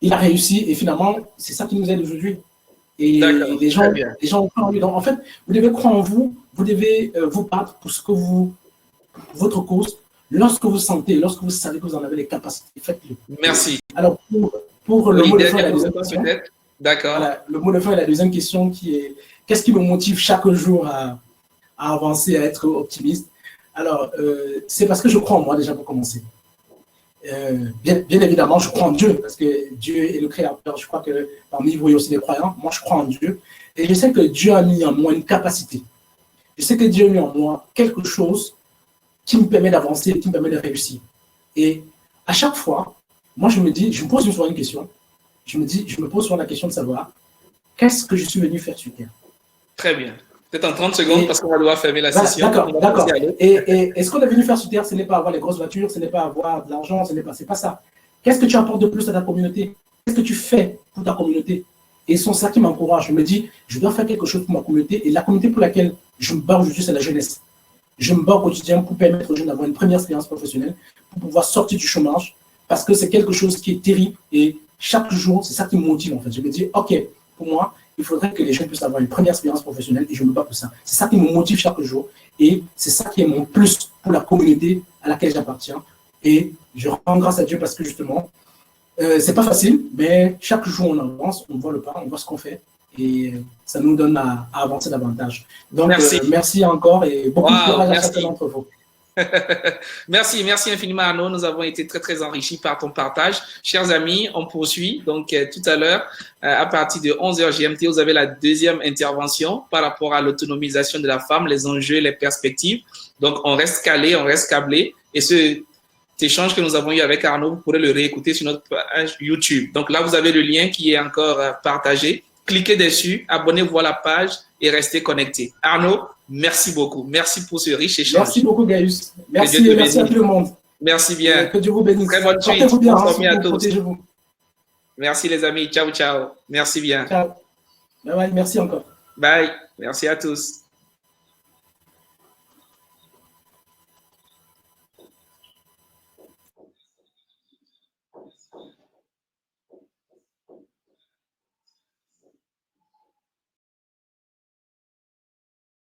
il a réussi et finalement, c'est ça qui nous aide aujourd'hui. Et les gens croient en lui. Donc, en fait, vous devez croire en vous, vous devez vous battre pour ce que votre cause. Lorsque vous sentez, lorsque vous savez que vous en avez les capacités, faites-le. Merci. Alors, pour le mot de fin et la deuxième question, d'accord. Voilà, le mot de fin et la deuxième question qui est qu'est-ce qui me motive chaque jour à avancer, à être optimiste? Alors, c'est parce que je crois en moi déjà pour commencer. Bien évidemment, je crois en Dieu parce que Dieu est le créateur. Je crois que parmi vous, il y a aussi des croyants. Moi, je crois en Dieu. Et je sais que Dieu a mis en moi une capacité. Je sais que Dieu a mis en moi quelque chose qui me permet d'avancer, qui me permet de réussir. Et à chaque fois, moi, je me pose souvent une question. Je me pose souvent la question de savoir qu'est-ce que je suis venu faire sur Terre. Très bien. Peut-être en 30 secondes parce qu'on va devoir fermer la session. D'accord. Et ce qu'on est venu faire sur Terre, ce n'est pas avoir les grosses voitures, ce n'est pas avoir de l'argent, c'est pas ça. Qu'est-ce que tu apportes de plus à ta communauté? Qu'est-ce que tu fais pour ta communauté? Et c'est ça qui m'encourage. Je me dis, je dois faire quelque chose pour ma communauté. Et la communauté pour laquelle je me bats aujourd'hui, c'est la jeunesse. Je me bats au quotidien pour permettre aux jeunes d'avoir une première expérience professionnelle, pour pouvoir sortir du chômage, parce que c'est quelque chose qui est terrible. Et chaque jour, c'est ça qui me motive en fait. Je me dis, OK, pour moi, il faudrait que les jeunes puissent avoir une première expérience professionnelle et je me bats pour ça. C'est ça qui me motive chaque jour et c'est ça qui est mon plus pour la communauté à laquelle j'appartiens. Et je rends grâce à Dieu parce que justement, c'est pas facile, mais chaque jour on avance, on voit le pas, on voit ce qu'on fait et ça nous donne à avancer davantage. Donc, merci encore et beaucoup de courage à chacun d'entre vous. Merci infiniment Arnaud, nous avons été très très enrichis par ton partage. Chers amis, on poursuit donc tout à l'heure à partir de 11h GMT, vous avez la deuxième intervention par rapport à l'autonomisation de la femme, les enjeux, les perspectives. Donc on reste calé, on reste câblé et cet échange que nous avons eu avec Arnaud, vous pourrez le réécouter sur notre page YouTube. Donc là, vous avez le lien qui est encore partagé. Cliquez dessus, abonnez-vous à la page et restez connectés. Arnaud, merci beaucoup. Merci pour ce riche échange. Merci beaucoup, Gaius. Merci à tout le monde. Merci bien. Que Dieu vous bénisse. Très bonne nuit. Portez-vous bien. À tous. Protégez-vous. Merci les amis. Ciao, ciao. Merci bien. Ciao. Bye bye. Merci encore. Bye. Merci à tous.